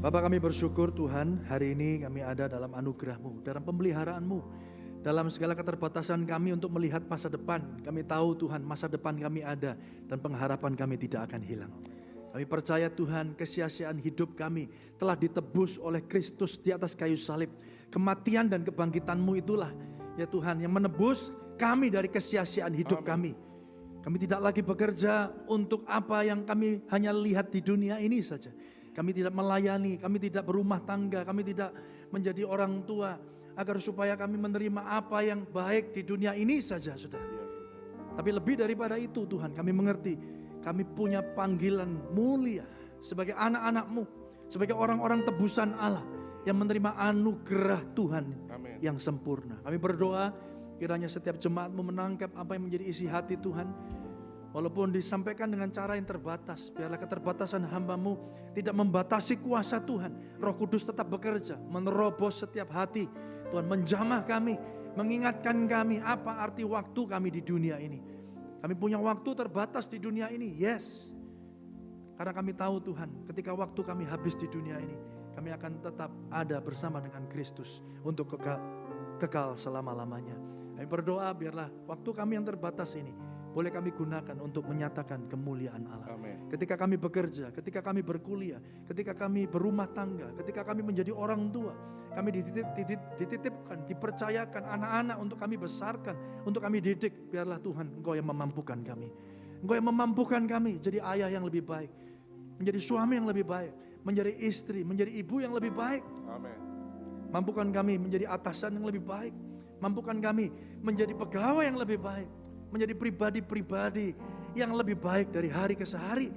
Bapak, kami bersyukur Tuhan, hari ini kami ada dalam anugerah-Mu, dalam pemeliharaan-Mu, dalam segala keterbatasan kami untuk melihat masa depan. Kami tahu Tuhan, masa depan kami ada dan pengharapan kami tidak akan hilang. Kami percaya Tuhan, kesia-siaan hidup kami telah ditebus oleh Kristus di atas kayu salib. Kematian dan kebangkitan-Mu itulah ya Tuhan yang menebus kami dari kesia-siaan hidup kami. Kami tidak lagi bekerja untuk apa yang kami hanya lihat di dunia ini saja. Kami tidak melayani, kami tidak berumah tangga, kami tidak menjadi orang tua agar supaya kami menerima apa yang baik di dunia ini saja, Saudara. Tapi lebih daripada itu Tuhan, kami mengerti kami punya panggilan mulia sebagai anak-anak-Mu, sebagai orang-orang tebusan Allah yang menerima anugerah Tuhan yang sempurna. Kami berdoa kiranya setiap jemaat-Mu menangkap apa yang menjadi isi hati Tuhan. Walaupun disampaikan dengan cara yang terbatas, biarlah keterbatasan hamba-Mu tidak membatasi kuasa Tuhan. Roh Kudus tetap bekerja, menerobos setiap hati. Tuhan menjamah kami, mengingatkan kami apa arti waktu kami di dunia ini. Kami punya waktu terbatas di dunia ini, yes. Karena kami tahu Tuhan, ketika waktu kami habis di dunia ini, kami akan tetap ada bersama dengan Kristus untuk kekal selama-lamanya. Kami berdoa biarlah waktu kami yang terbatas ini boleh kami gunakan untuk menyatakan kemuliaan Allah. Amen. Ketika kami bekerja, ketika kami berkuliah, ketika kami berumah tangga, ketika kami menjadi orang tua, kami dititipkan, dipercayakan anak-anak untuk kami besarkan, untuk kami didik. Biarlah Tuhan, Engkau yang memampukan kami. Engkau yang memampukan kami jadi ayah yang lebih baik, menjadi suami yang lebih baik, menjadi istri, menjadi ibu yang lebih baik. Amen. Mampukan kami menjadi atasan yang lebih baik. Mampukan kami menjadi pegawai yang lebih baik, menjadi pribadi-pribadi yang lebih baik dari hari ke hari.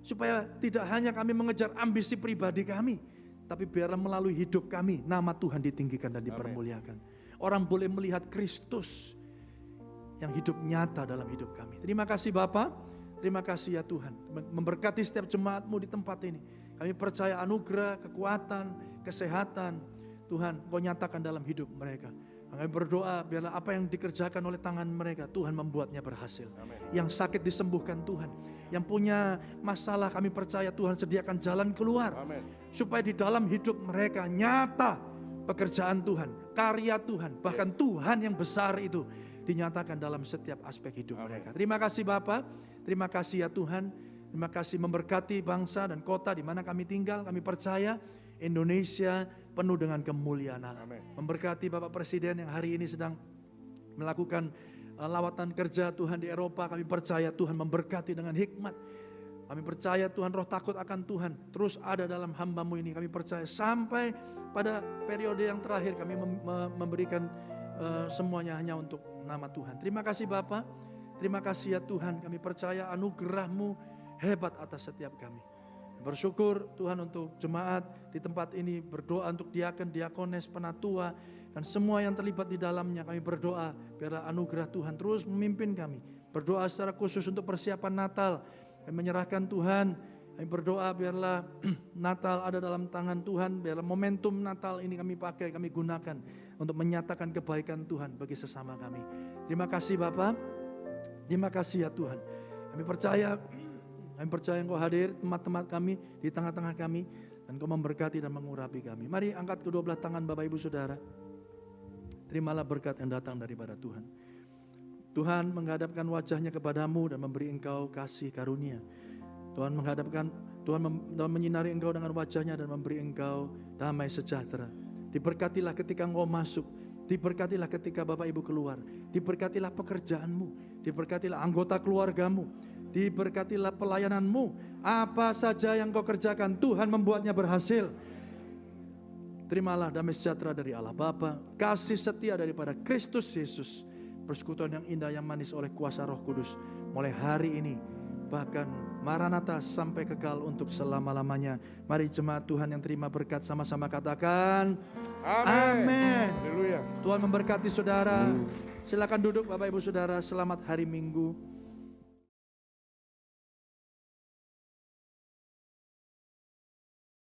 Supaya tidak hanya kami mengejar ambisi pribadi kami, tapi biarlah melalui hidup kami nama Tuhan ditinggikan dan dipermuliakan. Orang boleh melihat Kristus yang hidup nyata dalam hidup kami. Terima kasih Bapa, terima kasih ya Tuhan. Memberkati setiap jemaat-Mu di tempat ini. Kami percaya anugerah, kekuatan, kesehatan Tuhan Kau nyatakan dalam hidup mereka. Kami berdoa biarlah apa yang dikerjakan oleh tangan mereka Tuhan membuatnya berhasil. Amen. Yang sakit disembuhkan Tuhan. Yang punya masalah kami percaya Tuhan sediakan jalan keluar. Amen. Supaya di dalam hidup mereka nyata pekerjaan Tuhan, karya Tuhan, bahkan Tuhan yang besar itu dinyatakan dalam setiap aspek hidup mereka. Terima kasih Bapa, terima kasih ya Tuhan. Terima kasih memberkati bangsa dan kota di mana kami tinggal. Kami percaya Indonesia penuh dengan kemuliaan Allah. Amen. Memberkati Bapak Presiden yang hari ini sedang melakukan lawatan kerja Tuhan di Eropa. Kami percaya Tuhan memberkati dengan hikmat. Kami percaya Tuhan roh takut akan Tuhan terus ada dalam hamba-Mu ini. Kami percaya sampai pada periode yang terakhir kami memberikan semuanya hanya untuk nama Tuhan. Terima kasih Bapa, terima kasih ya Tuhan. Kami percaya anugerah-Mu hebat atas setiap kami. Bersyukur Tuhan untuk jemaat di tempat ini, berdoa untuk diaken, diakones, penatua, dan semua yang terlibat di dalamnya. Kami berdoa biarlah anugerah Tuhan terus memimpin kami. Berdoa secara khusus untuk persiapan Natal. Kami menyerahkan Tuhan, kami berdoa biarlah Natal ada dalam tangan Tuhan. Biarlah momentum Natal ini kami pakai, kami gunakan untuk menyatakan kebaikan Tuhan bagi sesama kami. Terima kasih Bapa, terima kasih ya Tuhan. Kami percaya Engkau hadir teman-teman kami di tengah-tengah kami dan Engkau memberkati dan mengurapi kami. Mari angkat kedua belah tangan Bapak Ibu Saudara. Terimalah berkat yang datang daripada Tuhan. Tuhan menghadapkan wajahnya kepadamu dan memberi engkau kasih karunia. Tuhan menyinari engkau dengan wajahnya dan memberi engkau damai sejahtera. Diberkatilah ketika engkau masuk. Diberkatilah ketika Bapak Ibu keluar. Diberkatilah pekerjaanmu. Diberkatilah anggota keluargamu. Diberkatilah pelayananmu. Apa saja yang kau kerjakan, Tuhan membuatnya berhasil. Terimalah damai sejahtera dari Allah Bapa, kasih setia daripada Kristus Yesus, persekutuan yang indah yang manis oleh kuasa Roh Kudus mulai hari ini bahkan Maranatha sampai kekal untuk selama-lamanya. Mari jemaat Tuhan yang terima berkat sama-sama katakan amin. Haleluya. Tuhan memberkati saudara. Silakan duduk Bapak Ibu Saudara. Selamat hari Minggu.